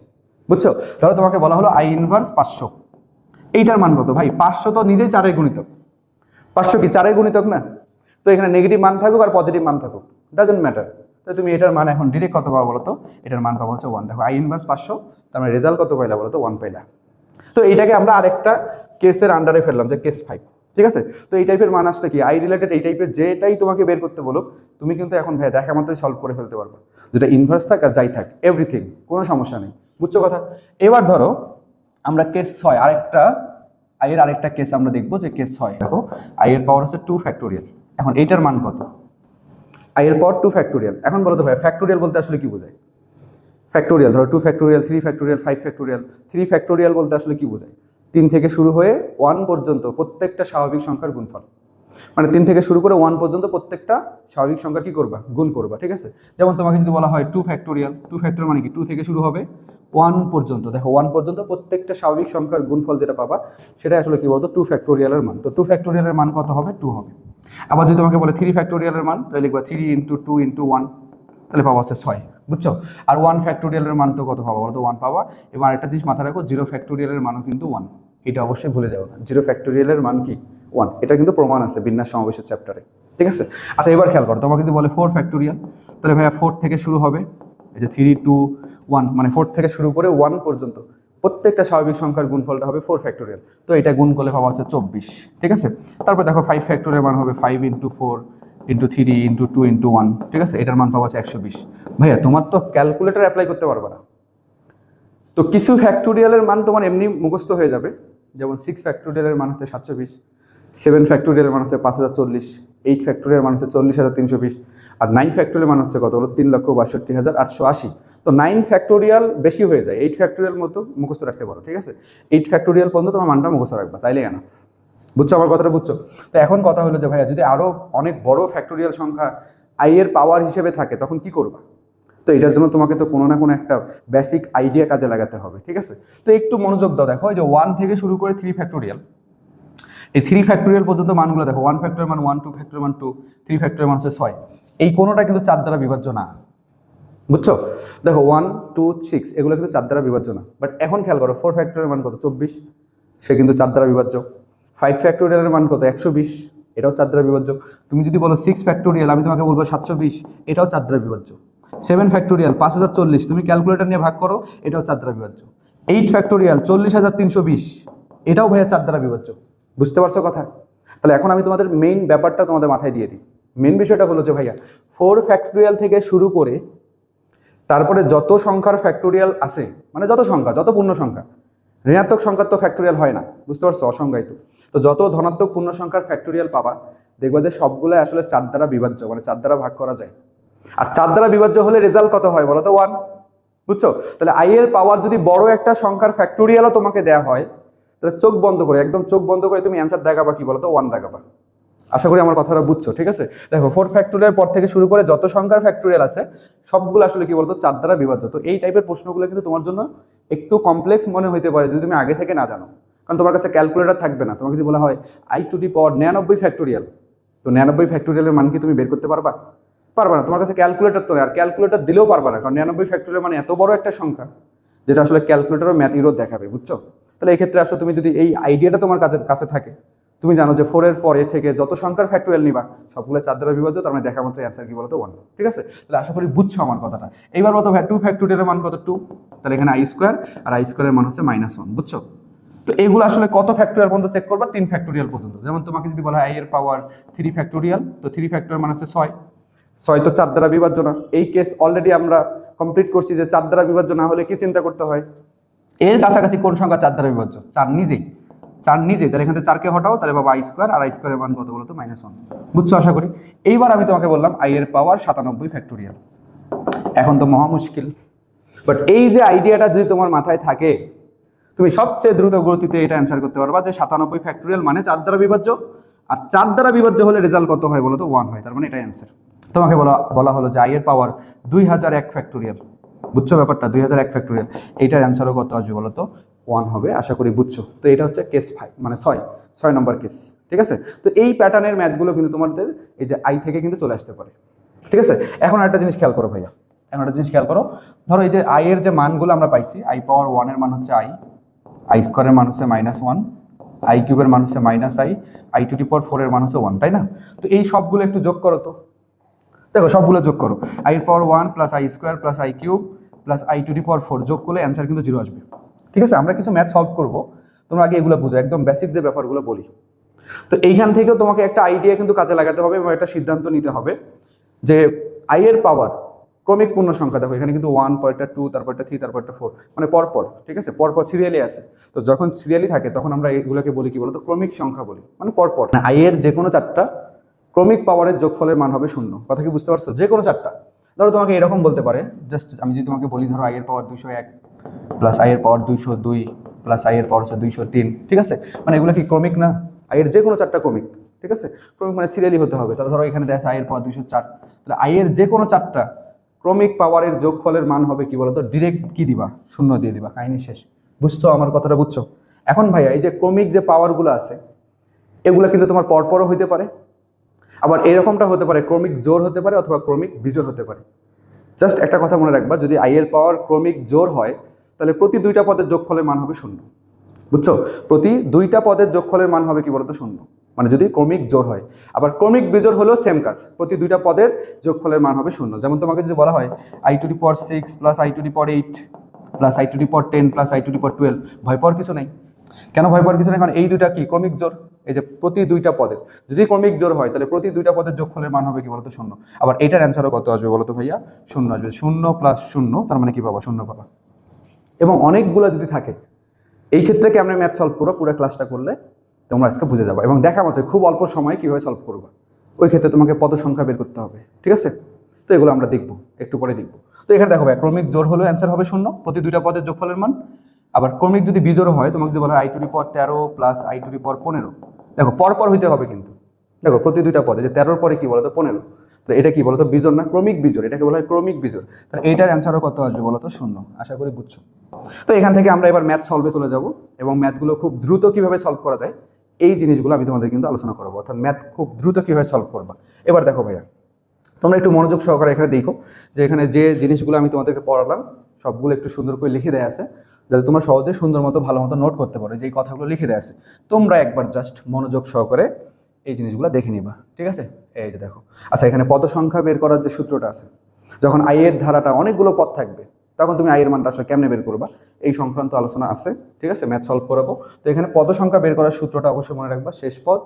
বুঝছো? ধরো তোমাকে বলা হলো আই ইনভার্স 500, এইটার মান কত, ভাই 500 তো নিজেই 4 এর গুণিতক, 500 কি 4 এর গুণিতক না? তো এখানে নেগেটিভ মান থাকুক আর পজিটিভ মান থাকুক, ডাজন্ট ম্যাটার। তো তুমি এটার মান এখন ডিরেক্ট কত পাবো বলো তো, এটার মান পাবো হচ্ছে 1। দেখো আই ইনভার্স 500, তার মানে রেজাল্ট কত পাইলা বলো তো, 1 পাইলা। তো এইটাকে আমরা আরেকটা কেসের আন্ডারে ফেললাম, যে কেস 5, ঠিক আছে? তো এই টাইপের মান আসলে কি আই রিলেটেড, এই টাইপের যেটাই তোমাকে বের করতে বলো তুমি কিন্তু এখন ভাই দেখা মাত্রই সলভ করে ফেলতে পারবে, যেটা ইনভার্স থাক আর যাই থাক, এভরিথিং, কোনো সমস্যা নেই। বুঝছো কথা? এবার ধরো আমরা কেস 6 আরেকটা আই এর আরেকটা কেস আমরা দেখবো, যে কেস 6 দেখো আই এর পাওয়ার হচ্ছে 2 ফ্যাক্টোরিয়াল, এখন এইটার মান কত, আই এর পাওয়ার 2 ফ্যাক্টোরিয়াল। এখন বলো তো ভাই ফ্যাক্টোরিয়াল বলতে আসলে কি বোঝায়, ফ্যাক্টোরিয়াল ধরো 2 ফ্যাক্টোরিয়াল, 3 ফ্যাক্টোরিয়াল, 5 ফ্যাক্টোরিয়াল। 3 ফ্যাক্টোরিয়াল বলতে আসলে কি বোঝায়, 3 থেকে শুরু হয়ে 1 পর্যন্ত প্রত্যেকটা স্বাভাবিক সংখ্যার গুণফল, মানে 3 থেকে শুরু করে 1 পর্যন্ত প্রত্যেকটা স্বাভাবিক সংখ্যা কি করবা, গুণ করবা, ঠিক আছে? যেমন তোমাকে যদি বলা হয় 2 ফ্যাক্টোরিয়াল, 2 ফ্যাক্টোরিয়াল মানে কি 2 থেকে শুরু হবে 1 পর্যন্ত, দেখো 1 পর্যন্ত প্রত্যেকটা স্বাভাবিক সংখ্যার গুণফল যেটা পাবা সেটা আসলে কি বলতো, 2 ফ্যাক্টোরিয়ালের মান। তো 2 ফ্যাক্টোরিয়ালের মান কত হবে, 2 হবে। আবার যদি তোমাকে বলে 3 ফ্যাক্টোরিয়ালের মান, তাহলে লিখবা 3 ইন্টু 2 ইন্টু 1, তাহলে পাবা হচ্ছে 6। বুঝছো? আর 1 ফ্যাক্টোরিয়ালের মান তো কত পাবা বলতো, 1 পাবা। এবং আরেকটা জিনিস মাথায় রাখো, 0 ফ্যাক্টোরিয়ালের মানও কিন্তু 1, এটা অবশ্যই ভুলে যাও না, 0 ফ্যাক্টোরিয়ালের মান কি 1, এটা কিন্তু প্রমাণ আছে বিন্যাস সমাবেশের চ্যাপ্টারে, ঠিক আছে? আচ্ছা এবার খেয়াল করো, তোমাকে যদি বলে 4 ফ্যাক্টোরিয়াল, তাহলে ভাইয়া 4 থেকে শুরু হবে, এই যে 3 2 1, মানে 4 থেকে শুরু করে 1 পর্যন্ত প্রত্যেকটা স্বাভাবিক সংখ্যার গুণফলটা হবে 4 ফ্যাক্টোরিয়াল, তো এটা গুণ করলে পাওয়া হচ্ছে 24, ঠিক আছে? তারপর দেখো 5 ফ্যাক্টোরিয়াল মান হবে 5 ইন্টু 4 ইন্টু 3 ইন্টু 2 ইন্টু 1, ঠিক আছে? এটার মান পাওয়া হচ্ছে 120। ভাইয়া তোমার তো ক্যালকুলেটর অ্যাপ্লাই করতে পারবে না, তো কিছু ফ্যাক্টোরিয়ালের মান তোমার এমনি মুখস্থ হয়ে যাবে, যেমন 6 ফ্যাক্টোরিয়ালের মান হচ্ছে 720, 7 ফ্যাক্টোরিয়ালের মান হচ্ছে 5040, 8 ফ্যাক্টোরিয়াল মান হচ্ছে 40,320, আর 9 ফ্যাক্টোরিয়াল মান হচ্ছে কত হলো 3,62,880। তো 9 ফ্যাক্টোরিয়াল বেশি হয়ে যায়, 8 ফ্যাক্টোরিয়াল মতো মুখস্থ রাখতে পারো, ঠিক আছে? 8 ফ্যাক্টোরিয়াল পর্যন্ত তোমার মানটা মুখস্থ রাখবা, তাইলে না? বুঝছো আমার কথাটা? বুঝছো? তো এখন কথা হলো যে ভাইয়া যদি আরো অনেক বড় ফ্যাক্টোরিয়াল সংখ্যা আই এর পাওয়ার হিসেবে থাকে তখন কি করবা? তো এটার জন্য তোমাকে তো কোনো না কোনো একটা বেসিক আইডিয়া কাজে লাগাতে হবে, ঠিক আছে? তো একটু মনোযোগ দাও, দেখো এই যে 1 থেকে শুরু করে 3 ফ্যাক্টোরিয়াল, এই 3 ফ্যাক্টোরিয়াল পর্যন্ত মানগুলো দেখো, 1 ফ্যাক্টোরিয়াল মান 1, 2 ফ্যাক্টোরিয়াল মান 2, 3 ফ্যাক্টোরিয়াল মান হচ্ছে 6, এই কোনোটা কিন্তু 4 দ্বারা বিভাজ্য না। বুঝছো? দেখো 1 2 6 এগুলো কিন্তু 4 দ্বারা বিভাজ্য না, বাট এখন খেয়াল করো 4 ফ্যাক্টোরিয়াল মান কত, 24, সে কিন্তু 4 দ্বারা বিভাজ্য। 5 ফ্যাক্টোরিয়ালের মান কত, 120, এটাও 4 দ্বারা বিভাজ্য। তুমি যদি বলো 6 ফ্যাক্টোরিয়াল, আমি তোমাকে বলবো 720, এটাও 4 দ্বারা বিভাজ্য। 7 ফ্যাক্টোরিয়াল 5040, তুমি ক্যালকুলেটর নিয়ে ভাগ করো, এটাও 4 দ্বারা বিভাজ্য। 8 ফ্যাক্টোরিয়াল 40320, এটাও ভাইয়া 4 দ্বারা বিভাজ্য। বুঝতে পারছো কথা? তাহলে এখন আমি তোমাদের মেইন ব্যাপারটা তোমাদের মাথায় দিয়ে দিই। মেইন বিষয়টা হলো যে ভাইয়া 4 ফ্যাক্টোরিয়াল থেকে শুরু করে তারপরে যত সংখ্যার ফ্যাক্টোরিয়াল আছে, মানে যত সংখ্যা, যত পূর্ণ সংখ্যা, ঋণাত্মক সংখ্যার তো ফ্যাক্টোরিয়াল হয় না, বুঝতে পারছো, অসংজ্ঞায়িত। তো যত ধনাত্মক পূর্ণ সংখ্যার ফ্যাক্টোরিয়াল পাবা, দেখবা যে সবগুলো আসলে 4 দ্বারা বিভাজ্য, মানে 4 দ্বারা ভাগ করা যায়। আর 4 দ্বারা বিভাজ্য হলে রেজাল্ট কত হয় বলো তো? 1। বুঝছো? তাহলে আই এর পাওয়ার যদি বড় একটা সংখ্যার ফ্যাক্টোরিয়ালও তোমাকে দেওয়া হয়, তাহলে চোখ বন্ধ করে, একদম চোখ বন্ধ করে তুমি অ্যান্সার দেখাবা কি বলো তো? 1 দেখাবা। আশা করি আমার কথাটা বুঝছো, ঠিক আছে? দেখো 4 ফ্যাক্টোরিয়াল পর থেকে শুরু করে যত সংখ্যার ফ্যাক্টোরিয়াল আছে সবগুলো আসলে কি বলতো? 4 দ্বারা বিভাজ্য। তো এই টাইপের প্রশ্নগুলো কিন্তু তোমার জন্য একটু কমপ্লেক্স মনে হতে পারে যদি তুমি আগে থেকে না জানো, কারণ তোমার কাছে ক্যালকুলেটর থাকবে না। তোমাকে যদি বলা হয় i⁻99 ফ্যাক্টোরিয়াল, তো 99 ফ্যাক্টোরিয়ালের মান কি তুমি বের করতে পারবা? পারবা না। তোমার কাছে ক্যালকুলেটর তো নেই, আর ক্যালকুলেটর দিলেও পারবা না, কারণ 99 ফ্যাক্টোরিয়াল মানে এত বড় একটা সংখ্যা যেটা আসলে ক্যালকুলেটরও ম্যাথ ইরোধ দেখাবে। বুঝছো? তাহলে এই ক্ষেত্রে আসলে তুমি যদি এই আইডিয়াটা তোমার কাছে থাকে, তুমি জানো যে 4 এর পরে থেকে যত সংখ্যার ফ্যাক্টোরিয়াল নিবা সবগুলো 4 দ্বারা বিভাজ্য, তার মানে দেখা মাত্র অ্যান্সার কি বলতো? 1। ঠিক আছে? তাহলে আশা করি বুঝছো আমার কথাটা। এইবার বলতো ভাই 2 ফ্যাক্টোরিয়ালের মান কত? 2। তাহলে এখানে i স্কোয়ার, আর i স্কোয়ারের মান হচ্ছে -1। বুঝছো? তো এগুলো আসলে কত ফ্যাক্টোরিয়াল পর্যন্ত চেক করবা? 3 ফ্যাক্টোরিয়াল পর্যন্ত। যেমন তোমাকে যদি বলা হয় i এর পাওয়ার 3 ফ্যাক্টোরিয়াল, তো 3 ফ্যাক্টোরিয়াল মানে হচ্ছে 6। 6 তো 4 দ্বারা বিভাজ্য না। এই কেস অলরেডি আমরা কমপ্লিট করছি যে 4 দ্বারা বিভাজ্য না হলে কি চিন্তা করতে হয়? এর কাছাকাছি কোন সংখ্যা 4 দ্বারা বিভাজ্য? 4 নিজেই। 4 নিজেই। তাহলে এখান থেকে 4কে হটাও, তাহলে বাবা i স্কোয়ার, আর i স্কোয়ারের মান কত বলতো? -1। বুঝছো আশা করি? এইবার আমি তোমাকে বললাম i এর পাওয়ার 97 ফ্যাক্টোরিয়াল। এখন তো মহা মুশকিল, বাট এই যে আইডিয়াটা যদি তোমার মাথায় থাকে, তুমি সবচেয়ে দ্রুত গতিতে এটা অ্যান্সার করতে পারবা যে 97 ফ্যাক্টোরিয়াল মানে 4 দ্বারা বিভাজ্য, আর 4 দ্বারা বিভাজ্য হলে রেজাল্ট কত হয় বলো তো? 1 হয়। তার মানে এটাই অ্যান্সার। তোমাকে বলা হলো যে i এর পাওয়ার 2001 ফ্যাক্টোরিয়াল। বুঝছো ব্যাপারটা? 2001 ফ্যাক্টোরিয়াল, এইটার অ্যান্সারও কত আসবে বলো তো? 1 হবে। আশা করি বুঝছো। তো এটা হচ্ছে কেস 5, মানে 6 নম্বর কেস। ঠিক আছে? তো এই প্যাটার্নের ম্যাথগুলো কিন্তু তোমাদের এই যে আই থেকে কিন্তু চলে আসতে পারে। ঠিক আছে? এখন একটা জিনিস খেয়াল করো ভাইয়া, এখন একটা জিনিস খেয়াল করো। ধরো এই যে আই এর যে মানগুলো আমরা পাইছি, i পাওয়ার 1 এর মান হচ্ছে i স্কোয়ারের মান হচ্ছে -1, i কিউবের মান হচ্ছে -i, i⁴ এর মান হচ্ছে 1, তাই না? তো এই সবগুলো একটু যোগ করো তো। দেখো সবগুলো যোগ করো, i এর power 1 plus i square plus i cube plus i⁴ যোগ করলে অ্যান্সার কিন্তু 0 আসবে। ঠিক আছে? আমরা কিছু ম্যাথ সলভ করবো, তোমরা আগে এগুলো বুঝো, একদম বেসিক যে ব্যাপারগুলো বলি। তো এইখান থেকেও তোমাকে একটা আইডিয়া কিন্তু কাজে লাগাতে হবে এবং একটা সিদ্ধান্ত নিতে হবে যে i এর পাওয়ার ক্রমিক পূর্ণ সংখ্যা, দেখো এখানে কিন্তু 1, পরেরটা 2, তারপরটা 3, তারপরটা 4, মানে পরপর। ঠিক আছে? পরপর সিরিয়ালি আছে। তো যখন সিরিয়ালি থাকে তখন আমরা এগুলোকে বলি কি বলতো? ক্রমিক সংখ্যা বলি, মানে পরপর। i এর যে কোনো 4টা ক্রমিক পাওয়ারের যোগফলের মান হবে 0। কথা কি বুঝতে পারছো? যে কোনো 4টা। ধরো তোমাকে এরকম বলতে পারে, জাস্ট আমি যদি তোমাকে বলি, ধরো i এর পাওয়ার 201 প্লাস i এর পাওয়ার 202 প্লাস i এর পাওয়ার হচ্ছে 203। ঠিক আছে? মানে এগুলো কি ক্রমিক না? i এর যে কোনো 4টা ক্রমিক। ঠিক আছে? ক্রমিক মানে সিরিয়ালি হতে হবে। তাহলে ধরো এখানে দেখা i এর পাওয়ার 204, তাহলে i এর যে কোনো 4টা ক্রমিক পাওয়ারের যোগফলের মান হবে কি বলতো? ডিরেক্ট কি দিবা? 0 দিয়ে দিবা, কাহিনী শেষ। বুঝছো আমার কথাটা? বুঝছো? এখন ভাইয়া এই যে ক্রমিক যে পাওয়ারগুলো আছে এগুলো কিন্তু তোমার পরপরও হইতে পারে, আবার এরকমটা হতে পারে ক্রমিক জোড় হতে পারে অথবা ক্রমিক বিজোড় হতে পারে। জাস্ট একটা কথা মনে রাখবা, যদি i এর পাওয়ার ক্রমিক জোড় হয় তাহলে প্রতি 2টা পদের যোগফলের মান হবে 0। বুঝছো? প্রতি 2টা পদের যোগফলের মান হবে কি বলতো? 0, মানে যদি ক্রমিক জোড় হয়। আবার ক্রমিক বিজোড় হলেও সেম কাজ, প্রতি 2টা পদের যোগফলের মান হবে 0। যেমন তোমাকে যদি বলা হয় i⁻6 plus i⁻8 plus i⁻10 plus i⁻12, ভয় পাওয়ার কিছু নেই। কেন ভয় পাওয়ার কিছু নেই? কারণ এই দুইটা কি? ক্রমিক জোড়। এই যে প্রতি 2টা পদের যদি ক্রমিক জোড় হয় তাহলে প্রতি 2টা পদের যোগফলের মান হবে কি বলতো? 0। আবার এটার অ্যান্সারও কত আসবে বলতো ভাইয়া? 0 আসবে। 0 প্লাস 0, তার মানে কি পাবা? 0 পাবা। এবং অনেকগুলো যদি থাকে, এই ক্ষেত্রে কি আমরা ম্যাথ সলভ করবো? পুরো ক্লাসটা করলে তোমরা আজকে বুঝে যাবে এবং দেখা মতো খুব অল্প সময়ে কীভাবে সলভ করবা। ওই ক্ষেত্রে তোমাকে পদ সংখ্যা বের করতে হবে। ঠিক আছে? তো এগুলো আমরা দেখবো, একটু পরে দেখবো। তো এখানে দেখো ভাই, ক্রমিক জোড় হলেও অ্যান্সার হবে 0, প্রতি 2টা পদের যোগফলের মান। আবার ক্রমিক যদি বিজোড় হয়, তোমাকে যদি বলা হয় i⁻13 প্লাস i⁻15, দেখো পরপর হইতে হবে কিন্তু। দেখো প্রতি 2টা পদে যে 13 পরে কি বলতো? 15। তো এটা কি বলতো? বিজোড় না? ক্রমিক বিজোড়, এটাকে বলা হয় ক্রমিক বিজোড়। তাহলে এইটার অ্যান্সারও কত আসবে বলতো? 0। আশা করি বুঝছো। তো এখান থেকে আমরা এবার ম্যাথ সলভে চলে যাব এবং ম্যাথগুলো খুব দ্রুত কিভাবে সলভ করা যায় এই জিনিসগুলো আমি তোমাদের কিন্তু আলোচনা করবো, অর্থাৎ ম্যাথ খুব দ্রুত কীভাবে সলভ করবা। এবার দেখো ভাইয়া, তোমরা একটু মনোযোগ সহকারে এখানে দেখো যে এখানে যে জিনিসগুলো আমি তোমাদেরকে পড়ালাম সবগুলো একটু সুন্দর করে লিখে দেয়া আছে, যাতে তোমরা সহজে সুন্দর মতো ভালো মতো নোট করতে পারো। যে কথাগুলো লিখে দেয়া আছে তোমরা একবার জাস্ট মনোযোগ সহকারে এই জিনিসগুলো দেখে নিবা। ঠিক আছে? এই যে দেখো, আচ্ছা এখানে পদ সংখ্যা বের করার যে সূত্রটা আছে, যখন আই এর ধারাটা অনেকগুলো পদ থাকবে তখন তুমি আই এর মানটা আসলে কেমনে বের করবা এই সংক্রান্ত আলোচনা আছে, ঠিক আছে, ম্যাথ সলভ করাবো। তো এখানে পদ সংখ্যা বের করার সূত্রটা অবশ্যই মনে রাখবা, শেষ পদ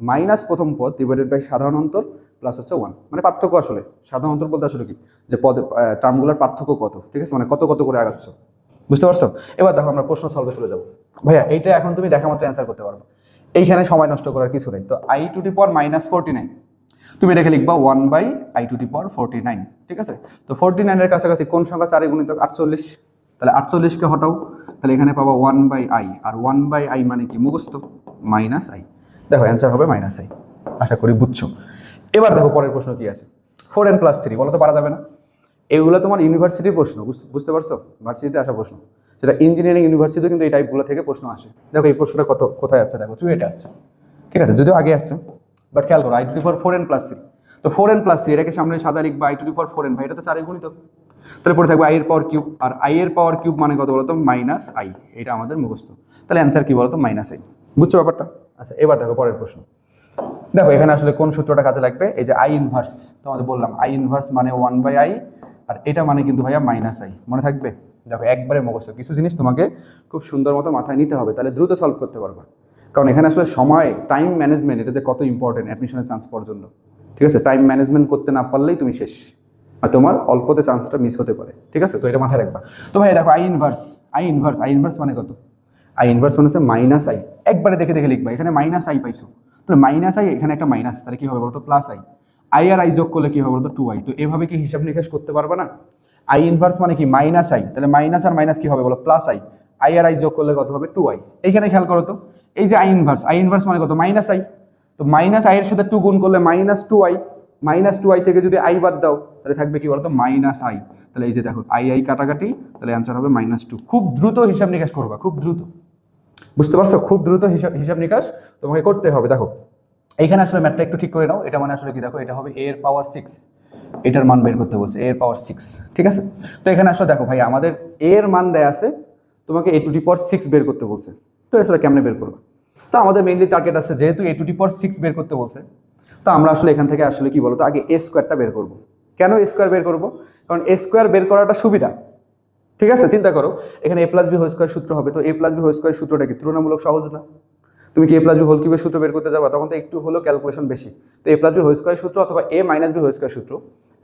মাইনাস প্রথম পদ ডিভাইডেড বাই সাধারণ অন্তর প্লাস হচ্ছে 1, মানে পার্থক্য। আসলে সাধারণ অন্তর বলতে আসলে কি, যে পদ টার্মগুলোর পার্থক্য কত, ঠিক আছে, মানে কত কত করে আগাচ্ছ, বুঝতে পারছো? এবার দেখো আমরা প্রশ্ন সলভে চলে যাবো। ভাইয়া এইটা এখন তুমি দেখা মাত্র অ্যান্সার করতে পারবে, এইখানে সময় নষ্ট করার কিছু নেই। তো আই টু দি পাওয়ার -49 তুমি রেখে লিখবা 1/i টু দি পাওয়ার 49, ঠিক আছে। তো 49 এর কাছাকাছি কোন সংখ্যা 4 গুণিতক 48, তাহলে 48কে হটাও, তাহলে এখানে পাবো 1/i, আর 1/i মানে কি মুখস্থ -i। দেখো অ্যান্সার হবে -i, আশা করি বুঝছো। এবার দেখো পরের প্রশ্ন কি আছে, 4n+3 বলো তো, পারা যাবে না? এগুলো তোমার ইউনিভার্সিটির প্রশ্ন, বুঝতে পারছো, ভার্সিটিতে আসা প্রশ্ন, সেটা ইঞ্জিনিয়ারিং ইউনিভার্সিটিতে কিন্তু এই টাইপগুলো থেকে প্রশ্ন আসে। দেখো এই প্রশ্নটা কোথায় আসছে, দেখো চুয়েটে আসছে, ঠিক আছে, যদিও আগে আসছে, বাট খেয়াল করো i to the power 4n+3। তো 4n+3 এটাকে সামনে সাদা লিখবা i to the power 4n, ভাই এটা তো 4 গুণিতক, তাহলে পরে থাকবে i এর পাওয়ার কিউব, আর i এর পাওয়ার কিউব মানে কত বলতো -i, এটা আমাদের মুখস্থ। তাহলে অ্যান্সার কি বলতো -i, বুঝছো ব্যাপারটা? আচ্ছা এবার দেখো পরের প্রশ্ন। দেখো এখানে আসলে কোন সূত্রটা কাজে লাগবে, এই যে i ইনভার্স, তোমাদের বললাম i ইনভার্স মানে 1/i, আর এটা মানে কিন্তু ভাইয়া -i, মনে থাকবে? দেখো একবারে মুখস্থ, কিছু জিনিস তোমাকে খুব সুন্দর মতো মাথায় নিতে হবে, তাহলে দ্রুত সলভ করতে পারবা। কারণ এখানে আসলে সময়, টাইম ম্যানেজমেন্ট, এটা যে কত ইম্পর্টেন্ট অ্যাডমিশনের চান্স পাওয়ার জন্য, ঠিক আছে। টাইম ম্যানেজমেন্ট করতে না পারলেই তুমি শেষ, আর তোমার অল্পতে চান্সটা মিস হতে পারে, ঠিক আছে। তো এটা মাথায় রাখবা। তো ভাই দেখো i ইনভার্স মানে কত, i ইনভার্স মানে হচ্ছে -i, একবারে দেখে দেখে লিখবা, এখানে -i পাইছো, তাহলে -i, এখানে একটা মাইনাস, তাহলে কি হবে বলতো +i, i আর i যোগ করলে কি হবে বলতো 2i। তো এভাবে কি হিসাব নিকাশ করতে পারবা না? i ইনভার্স মানে কি -i, তাহলে মাইনাস আর মাইনাস কি হবে বলো, +i, i আর i যোগ করলে কত হবে 2i। এইখানে খেয়াল করো তো, এই যে i ইনভার্স মানে কত -i, তো -i এর সাথে 2 গুণ করলে -2i, -2i থেকে যদি i বাদ দাও তাহলে থাকবে কি বলতো -i। তাহলে এই যে দেখো i কাটাকাটি, তাহলে অ্যান্সার হবে -2। খুব দ্রুত হিসাব নিকাশ করবা, খুব দ্রুত, বুঝতে পারছো? খুব দ্রুত হিসাব নিকাশ তোমাকে করতে হবে। দেখো এইখানে আসলে ম্যাথটা একটু ঠিক করে নাও, এটা মানে আসলে কি, দেখো এটা হবে a এর পাওয়ার 6, এটার মান বের করতে বলছে a এর পাওয়ার 6, ঠিক আছে। তো এখানে আসলে দেখো ভাই আমাদের a এর মান দেয়া আছে, তোমাকে a টু দি পাওয়ার 6 বের করতে বলছে। তো আসলে কেমনে বের করবে? তো আমাদের মেইনলি টার্গেট আছে, যেহেতু a টু দি পাওয়ার 6 বের করতে বলছে, তো আমরা আসলে এখান থেকে আসলে কি বলতো, আগে a স্কোয়ারটা বের করব। কেন a স্কোয়ার বের করব? কারণ a স্কোয়ার বের করাটা সুবিধা, ঠিক আছে। চিন্তা করো এখানে a plus B whole square সূত্র হবে, তো a plus B whole square সূত্রটা কি তুলনামূলক সহজ না? তুমি কি a প্লাস বি হোল কিউবের সূত্র বের করতে যাবা, তখন তো একটু হলো ক্যালকুলেশন বেশি। তো a plus B whole square সূত্র অথবা a minus B whole square সূত্র,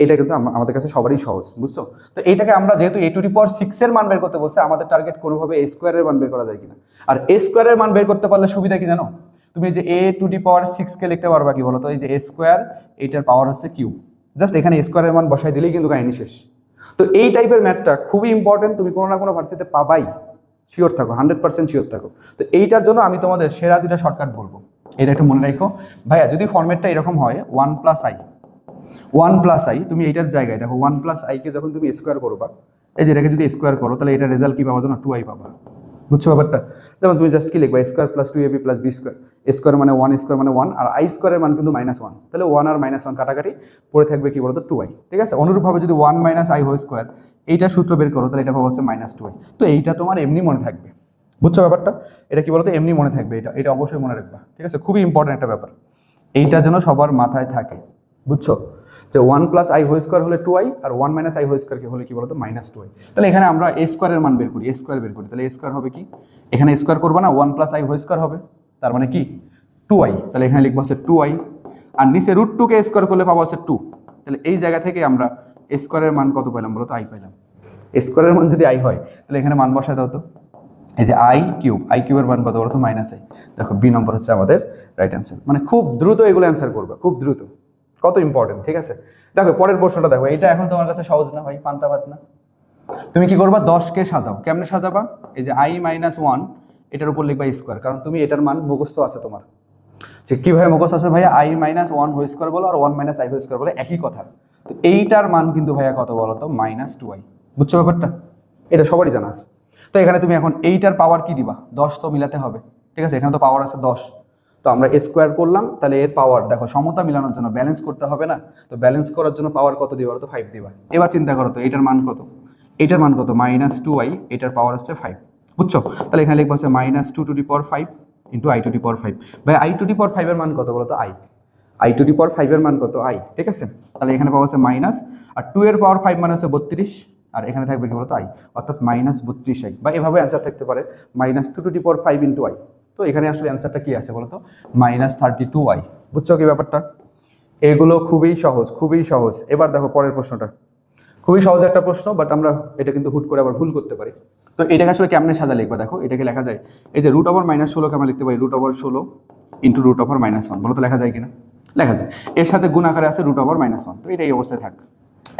এটা কিন্তু আমাদের কাছে সবারই সহজ, বুঝছো? তো এইটাকে আমরা যেহেতু a টু দি পাওয়ার 6 এর মান বের করতে বলছে, আমাদের টার্গেট কোনোভাবে a স্কোয়ারের মান বের করা যায় কিনা। আর a স্কোয়ারের মান বের করতে পারলে সুবিধা কি জানো, তুমি যে a টু দি পাওয়ার 6 কে লিখতে পারবা কি বলো তো, এই যে a স্কোয়ার, এইটার পাওয়ার হচ্ছে কিউব, জাস্ট এখানে a স্কোয়ারের মান বসাই দিলেই কিন্তু কাহিনী শেষ। তো এই টাইপের ম্যাথটা খুবই ইম্পর্টেন্ট, তুমি কোনো না কোনো ভার্সিটিতে পাবাই, শিওর থাকো, 100% শিওর থাকো। তো এইটার জন্য আমি তোমাদের সেরা দুটা শর্টকাট বলবো, এটা একটু মনে রাখো। ভাইয়া যদি ফর্মেটটা এরকম হয় 1+i, তুমি এইটার জায়গায় দেখো 1+i কে যখন তুমি স্কোয়ার করবা, এই যে এটাকে যদি স্কোয়ার করো, তাহলে এটা রেজাল্ট কি পাওয়া যাবে, 2i পাবা, বুঝছো ব্যাপারটা? যেমন তুমি জাস্ট কি লিখবা, square plus 2ab plus B square, square মানে 1, স্কোয়ার মানে 1, আর i স্কোয়ারের মান কিন্তু -1, তাহলে 1 আর -1 কাটাকাটি পড়ে থাকবে কি বলতো 2i, ঠিক আছে। অনুরূপভাবে যদি 1 - i হোল স্কোয়ার এইটা সূত্র বের করো, তাহলে এটা পাবো হচ্ছে -2i। তো এইটা তোমার এমনি মনে থাকবে, বুঝছো ব্যাপারটা? এটা কি বলতো এমনি মনে থাকবে, এটা অবশ্যই মনে রাখবা, ঠিক আছে, খুবই ইম্পর্টেন্ট একটা ব্যাপার, এইটা যেন সবার মাথায় থাকে, বুঝছো? যে 1+i হোল স্কোয়ার হলে 2i, R 1 - i whole square হলে কি বলতো -2i। তাহলে এখানে আমরা a স্কোয়ারের মান বের করি, a স্কোয়ার বের করি, তাহলে a স্কোয়ার হবে কি, এখানে স্কোয়ার করবো না, 1+i হোল স্কোয়ার হবে, তার মানে কি 2i, তাহলে এখানে লিখবো হচ্ছে 2i, আর নিচে √2 কে স্কোয়ার করলে পাবো হচ্ছে 2, তাহলে এই জায়গা থেকে আমরা a স্কোয়ারের মান কত পেলাম বলতো, i পেলাম। a স্কোয়ারের মান যদি i হয়, তাহলে এখানে মান বসায় দাও তো, এই যে i কিউবের মান কত বলতো -i। দেখো বি নম্বর হচ্ছে আমাদের রাইট অ্যান্সার। মানে খুব দ্রুত এগুলো অ্যান্সার করবে, খুব দ্রুত, কত ইম্পর্টেন্ট, ঠিক আছে। দেখো পরের প্রশ্নটা দেখো, এটা এখন তোমার কাছে সহজ না ভাই, পান্তা ভাত না। তুমি কি করবা, 10কে সাজাও, কেমনে সাজাবা, এই যে i - 1 এটার উপর লিখবা স্কোয়ার, কারণ তুমি এটার মান মুখস্থ আছে তোমার, যে কিভাবে মুখস্থ আছে ভাইয়া, i - 1 হোল স্কোয়ার বলো আর 1 - i হোল স্কোয়ার বলো, একই কথা। তো এইটার মান কিন্তু ভাইয়া কত বলো তো, -2i, বুঝছো ব্যাপারটা? এটা সবারই জানা আছে। তো এখানে তুমি এখন এইটার পাওয়ার কি দিবা, 10 তো মিলাতে হবে, ঠিক আছে, এখানে তো পাওয়ার আছে 10, তো আমরা স্কোয়ার করলাম, তাহলে এর পাওয়ার দেখো সমতা মিলানোর জন্য ব্যালেন্স করতে হবে না, তো ব্যালেন্স করার জন্য পাওয়ার কত দিবা, তো 5 দিবা। এবার চিন্তা করো তো এটার মান কত, এটার মান কত -2i, এটার পাওয়ার হচ্ছে 5, বুঝছো? তাহলে এখানে লিখবো হচ্ছে -2 to the power 5 into i to the power 5। ভাই i টু দি পাওয়ার 5 এর মান কত বলো তো, i I to the power 5 এর মান কত আই, ঠিক আছে। তাহলে এখানে পাওয়া হচ্ছে মাইনাস, আর 2 এর পাওয়ার 5 মানে হচ্ছে 32, আর এখানে থাকবে কি বলতো আই, অর্থাৎ মাইনাস 32 আই, বা এভাবে অ্যান্সার থাকতে পারে minus 2 to the power 5 into I. তো এখানে আসলে অ্যান্সারটা কি আছে বলতো, মাইনাস 32 আই। বুঝছো কি ব্যাপারটা? এগুলো খুবই সহজ, খুবই সহজ। এবার দেখো পরের প্রশ্নটা, খুবই সহজ একটা প্রশ্ন, বাট আমরা এটা কিন্তু হুট করে আবার ভুল করতে পারি। তো এটাকে আসলে কেমনে সাজা লিখবা, দেখো এটাকে লেখা যায় এই যে রুট ওভার মাইনাস 16 কে আমরা লিখতে পারি root over 16 into root over minus 1। বলো তো লেখা যায় কিনা? লেখা যায়। এর সাথে গুণ আকারে আছে রুট ওভার মাইনাস 1, তো এটা এই অবস্থায় থাক।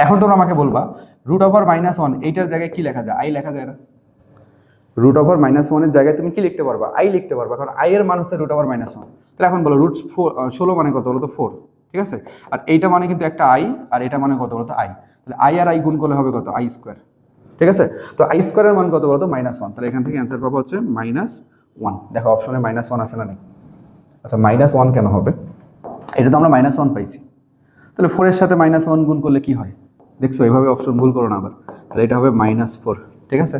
এখন তোমরা আমাকে বলবা রুট ওভার মাইনাস 1 এইটার জায়গায় কি লেখা যায়? আই লেখা যায় না? রুট ওভার মাইনাস 1 এর জায়গায় তুমি কি লিখতে পারবা? আই লিখতে পারবা, কারণ আই এর মান হচ্ছে রুট ওভার মাইনাস 1। তাহলে এখন বলো রুট 16 মানে কত বলো তো 4, ঠিক আছে। আর এইটা মানে কিন্তু একটা আই, আর এটা মানে কত বলো তো আই। তাহলে আই আর আই গুণ করলে হবে কত? আই স্কোয়ার, ঠিক আছে। তো আই স্কোয়ারের মান কত বলো তো? মাইনাস 1। তাহলে এখান থেকে অ্যান্সার পাবো হচ্ছে মাইনাস 1। দেখো অপশনে মাইনাস 1 আছে না নেই? আচ্ছা মাইনাস 1 কেন হবে? এটা তো আমরা মাইনাস 1 পাইছি, তাহলে 4 এর সাথে মাইনাস 1 গুণ করলে কি হয়? দেখছো, এইভাবে অপশন ভুল করো না আবার। তাহলে এটা হবে মাইনাস 4, ঠিক আছে।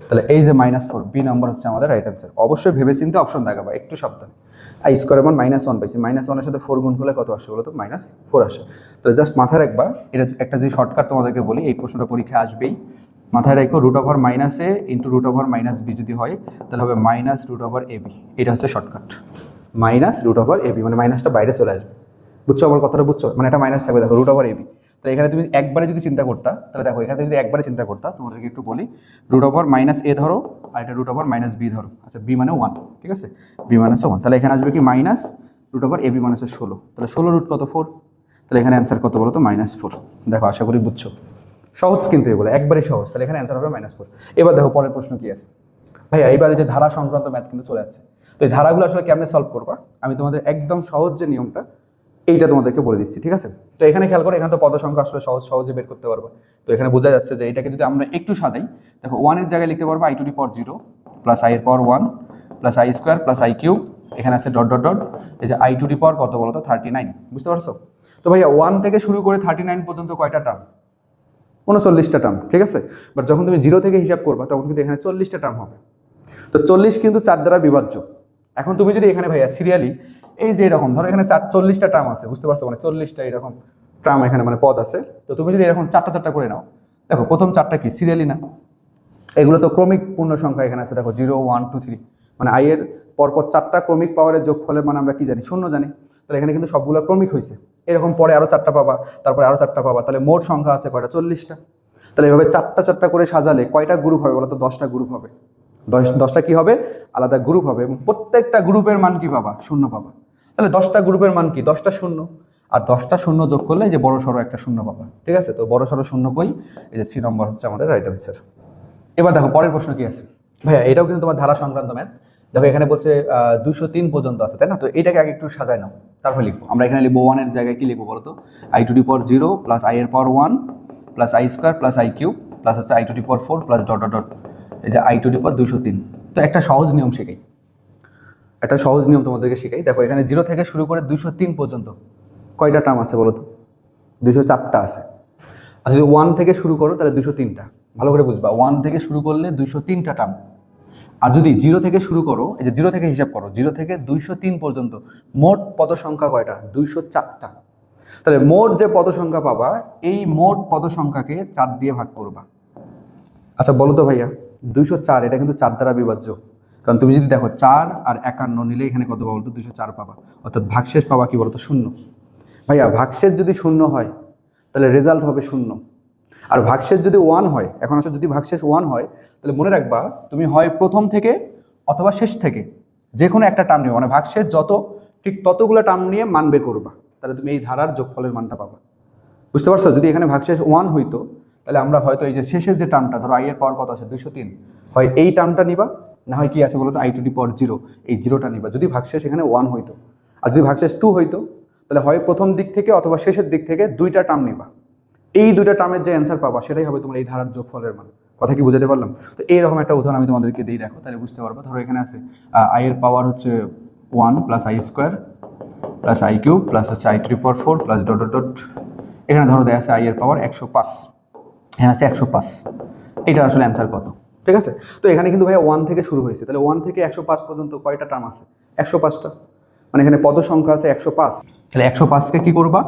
তাহলে এই যে মাইনাস 4, বি নাম্বার হচ্ছে আমাদের রাইট অ্যান্সার। অবশ্যই ভেবে চিন্তে অপশন দেখাবা, একটু সাবধান। আই স্কোয়ার মান মাইনাস 1 পাইছি, মাইনাস 1 এর সাথে 4 গুণ করলে কত আসে বলো তো? মাইনাস 4 আসে। তো জাস্ট মাথায় রাখবা, এটা একটা যে শর্টকাট তোমাদেরকে বলি, এই প্রশ্নটা পরীক্ষা আসবেই, মাথায় রাখো root over minus a into root over minus b যদি হয় তাহলে হবে minus root over a b. এটা হচ্ছে shortcut, minus root over a b, মানে মাইনাসটা বাইরে চলে আসবে। বুঝছো আমার কথাটা? বুঝছো? মানে এটা মাইনাস থাকবে, দেখো রুট ওভার এবি। তো এখানে তুমি একবারে যদি চিন্তা করতা, তাহলে দেখো এখানে যদি একবারে চিন্তা করতা, তোমাদেরকে একটু বলি, রুট ওভার মাইনাস এ ধরো, আর এটা রুট ওভার মাইনাস বি ধরো। আচ্ছা বি মানে 1, ঠিক আছে, বি মাইনাস 1। তাহলে এখানে আসবে কি মাইনাস রুট ওভার এবি মানে হচ্ছে 16। তাহলে 16 রুট কত? 4। তাহলে এখানে অ্যান্সার কত বলো তো? মাইনাস 4। দেখো আশা করি বুঝছো, সহজ কিন্তু এগুলো একবারে সহজ। তাহলে এখানে অ্যান্সার হবে মাইনাস 4। এবার দেখো পরের প্রশ্ন কি আছে ভাইয়া, এইবারে যে ধারা সংক্রান্ত ম্যাথ কিন্তু চলে যাচ্ছে। তো এই ধারাগুলো আসলে কেমনে সলভ করবা, আমি তোমাদের একদম সহজ যে নিয়মটা এইটা তোমাদেরকে বলে দিচ্ছি, ঠিক আছে। তো এখানে খেয়াল করো, এখানে তো পদ সংখ্যা আসলে সহজে বের করতে পারবো। তো এখানে বোঝা যাচ্ছে যে এটাকে যদি আমরা একটু সাজাই, দেখো 1 এর জায়গায় লিখতে পারবো I to the power 0 plus i এর power 1 plus i square plus i cube, এখানে আছে ডট ডট ডট, এই যে আই টু দি পাওয়ার কত বলো তো? 39। বুঝতে পারছো? তো ভাইয়া 1 থেকে শুরু করে 39 পর্যন্ত কয়টা টার্ম? 39টা টার্ম, ঠিক আছে। বাট যখন তুমি 0 থেকে হিসাব করবা তখন কিন্তু এখানে 40টা টার্ম হবে। তো 40 কিন্তু 4 দ্বারা বিভাজ্য। এখন তুমি যদি এখানে ভাইয়া সিরিয়ালি এই যে এরকম ধরো এখানে 40টা টার্ম আছে, বুঝতে পারছো, মানে 40টা এরকম টার্ম এখানে মানে পদ আছে। তো তুমি যদি এরকম চারটা চারটা করে নাও, দেখো প্রথম 4টা কি সিরিয়ালি না, এগুলো তো ক্রমিক পূর্ণ সংখ্যা এখানে আছে। দেখো 0 1 2 3, মানে আই এর পরপর 4টা ক্রমিক পাওয়ারের যোগফলের মানে আমরা কি জানি? 0 জানি। তাহলে এখানে কিন্তু সবগুলো ক্রমিক হয়েছে। এরকম পরে আরো 4টা পাবা, তারপরে আরো 4টা পাবা, তাহলে মোট সংখ্যা আছে কয়টা? 40টা। তাহলে এভাবে চারটা চারটা করে সাজালে কয়টা গ্রুপ হবে বলো তো? 10টা গ্রুপ হবে। 10টা কি হবে? আলাদা গ্রুপ হবে, এবং প্রত্যেকটা গ্রুপের মান কি পাবা? 0 পাবা। তাহলে 10টা গ্রুপের মান কি? 10টা শূন্য, আর 10টা শূন্য যোগ করলে এই যে বড় সড়ো একটা শূন্য পাবা, ঠিক আছে। তো বড় সড়ো শূন্য কই? এই যে সি নম্বর হচ্ছে আমাদের রাইট অ্যান্সার। এবার দেখো পরের প্রশ্ন কি আছে ভাইয়া, এটাও কিন্তু তোমার ধারা সংক্রান্ত ম্যাথ। দেখো এখানে বলছে 203 পর্যন্ত আছে, তাই না? তো এটাকে আগে একটু সাজায় নাও, তারপর লিখবো। আমরা এখানে লিখবো 1 এর জায়গায় কি লিখবো বলো তো? I to the power 0 plus i এর power 1 plus i square plus i cube plus হচ্ছে i to the power 4 plus dot dot dot, এই যে আই টু দি পাওয়ার 203। তো একটা সহজ নিয়ম শেখাই, একটা সহজ নিয়ম তোমাদেরকে শেখাই। দেখো এখানে 0 থেকে শুরু করে 203 পর্যন্ত কয়টা টার্ম আছে বলো তো? 204টা আছে। আর যদি 1 থেকে শুরু করো তাহলে 203টা। ভালো করে বুঝবা, 1 থেকে শুরু করলে 203টা টার্ম। আর যদি 0 থেকে শুরু করো, এই যে 0 থেকে হিসাব করো, 0 থেকে 203 পর্যন্ত মোট পদ সংখ্যা কয়টা? 204টা। তাহলে মোট যে পদ সংখ্যা পাবা, এই মোট পদ সংখ্যাকে 4 দিয়ে ভাগ করবা। আচ্ছা বলো তো ভাইয়া, 204 এটা কিন্তু 4 দ্বারা বিভাজ্য, কারণ তুমি যদি দেখো 4 আর 51 নিলে এখানে কত পাবো বলতো? 204 পাবা। অর্থাৎ ভাগশেষ পাবা কি বলতো? 0। ভাইয়া ভাগশেষ যদি 0 হয় তাহলে রেজাল্ট হবে 0। আর ভাগশেষ যদি 1 হয়, এখন আসলে যদি ভাগশেষ 1 হয় তাহলে মনে রাখবা তুমি হয় প্রথম থেকে অথবা শেষ থেকে যে কোনো একটা টার্ম নিবে, মানে ভাগশেষ যত ঠিক ততগুলো টার্ম নিয়ে মান বের করবা, তাহলে তুমি এই ধারার যোগফলের মানটা পাবা। বুঝতে পারছো? যদি এখানে ভাগশেষ 1 হইতো তাহলে আমরা হয়তো এই যে শেষের যে টার্মটা, ধরো আই এর পাওয়ার কত আছে? 203, হয় এই টার্মটা নিবা, না হয় কি আছে বলতো? আই টু দি পাওয়ার 0, এই 0টা নিবা যদি ভাগশেষ এখানে 1 হইতো। আর যদি ভাগশেষ 2 হইতো তাহলে হয় প্রথম দিক থেকে অথবা শেষের দিক থেকে 2টা টার্ম নিবা। এই 2টা টার্মের যে অ্যান্সার পাবা সেটাই হবে তোমার এই ধারার যোগফলের মান। কথা কি বুঝাতে পারলাম? তো এইরকম একটা উদাহরণ আমি তোমাদেরকে দিই, দেখো তাহলে বুঝতে পারবো। ধরো এখানে আছে আই এর পাওয়ার হচ্ছে 1 plus i square plus i cube plus হচ্ছে i to the power 4 plus dot dot dot, এখানে ধরো দেওয়া আছে আই এর পাওয়ার 105, এখানে আছে 105। এটা আসলে অ্যান্সার কত? ঠিক আছে। তো এখানে কিন্তু ভাই 1 থেকে শুরু হয়েছে, তাহলে 1 থেকে 105 পর্যন্ত কয়টা টার্ম আছে? 105টা, মানে এখানে পদ সংখ্যা আছে 105। তাহলে 105কে কি করবা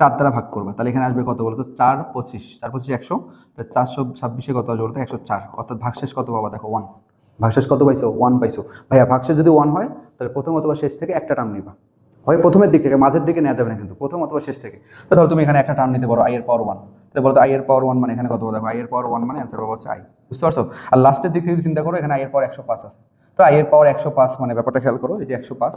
4 দ্বারা ভাগ করবা, তাহলে এখানে আসবে কত বলতো 4 25, 4 25 100, তাহলে 426 কত আসবে বলতো 104, অর্থাৎ ভাগশেষ কত পাবা দেখো 1, ভাগশেষ কত পাইছো 1 পাইছো। ভাইয়া ভাগশেষ যদি 1 হয় তাহলে প্রথম অথবা শেষ থেকে একটা টার্ম নিবা, হয় প্রথমের দিক থেকে, মাঝের দিকে নেওয়া যাবে না কিন্তু, প্রথম অথবা শেষ থেকে। তো ধরো তুমি এখানে একটা টার্ম নিতে পারো i এর পাওয়ার 1, তাহলে বলতো i এর পাওয়ার 1 মানে এখানে কত দেখো i এর পাওয়ার 1 মানে অ্যান্সার পাবো হচ্ছে i, বুঝতে পারছো। আর লাস্টের দিক থেকে চিন্তা করো, এখানে i এর পাওয়ার 105 আছে, তো i এর পাওয়ার 105 মানে ব্যাপারটা খেয়াল করো, এই যে 105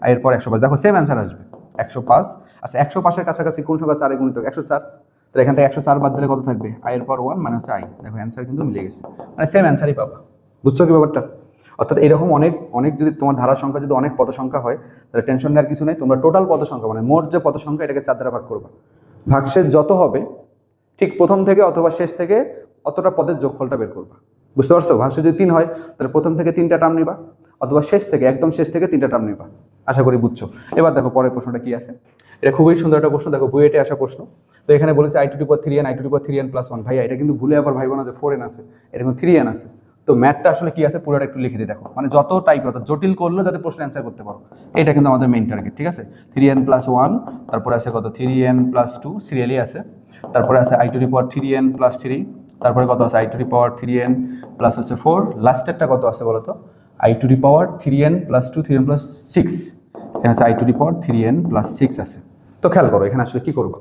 i এর পাওয়ার 105, দেখো সেম অ্যান্সার আসবে 105। আচ্ছা 105 এর কাছাকাছি কোন সংখ্যা 4 এ গুণিত 104, তাহলে এখান থেকে 104 বাদ দিলে কত থাকবে i এর পাওয়ার 1 মানে হচ্ছে i, দেখো অ্যান্সার কিন্তু মিলে গেছে, মানে সেম অ্যান্সারই পাবা, বুঝছো কি ব্যাপারটা। অর্থাৎ এরকম অনেক অনেক যদি তোমার ধারার সংখ্যা যদি অনেক পদ সংখ্যা হয় তাহলে টেনশন নেওয়ার কিছু নেই, তোমরা টোটাল পদ সংখ্যা মানে মোট যে পদ সংখ্যা এটাকে 4 দ্বারা ভাগ করবা, ভাগশেষ যত হবে ঠিক প্রথম থেকে অথবা শেষ থেকে অতটা পদের যোগফলটা বের করবা, বুঝতে পারছো। ভাগশেষ যদি 3 হয় তাহলে প্রথম থেকে 3টা টার্ম নিবা, অথবা শেষ থেকে একদম শেষ থেকে 3টা টার্ম নিবা, আশা করি বুঝছো। এবার দেখো পরের প্রশ্নটা কি আছে, এটা খুবই সুন্দর একটা প্রশ্ন, দেখো বুয়েটে আসা প্রশ্ন। তো এখানে বলেছে i to the power 3n i to the power 3n plus 1, ভাইয়া এটা কিন্তু ভুলে আবার ভাইবো না যে 4n আছে, এটা কিন্তু 3n আছে। তো ম্যাথটা আসলে কি আছে পুরোটা একটু লিখে দিই, দেখো মানে যত টাইপ অর্থাৎ জটিল করলেও যাতে প্রশ্ন অ্যান্সার করতে পারো, এটা কিন্তু আমাদের মেইন টার্গেট, ঠিক আছে। 3n প্লাস 1, তারপরে আছে কত 3n প্লাস 2 সিরিয়ালি আছে, তারপরে আছে i to the power 3n plus 3, তারপরে কত আছে i to the power 3n plus হচ্ছে 4, লাস্টেরটা কত আছে বলো তো i to the power 3n plus 2 3n plus 6, এখানে আছে i to the power 3n plus 6 আছে। তো খেয়াল করো এখানে আসলে কি করবো,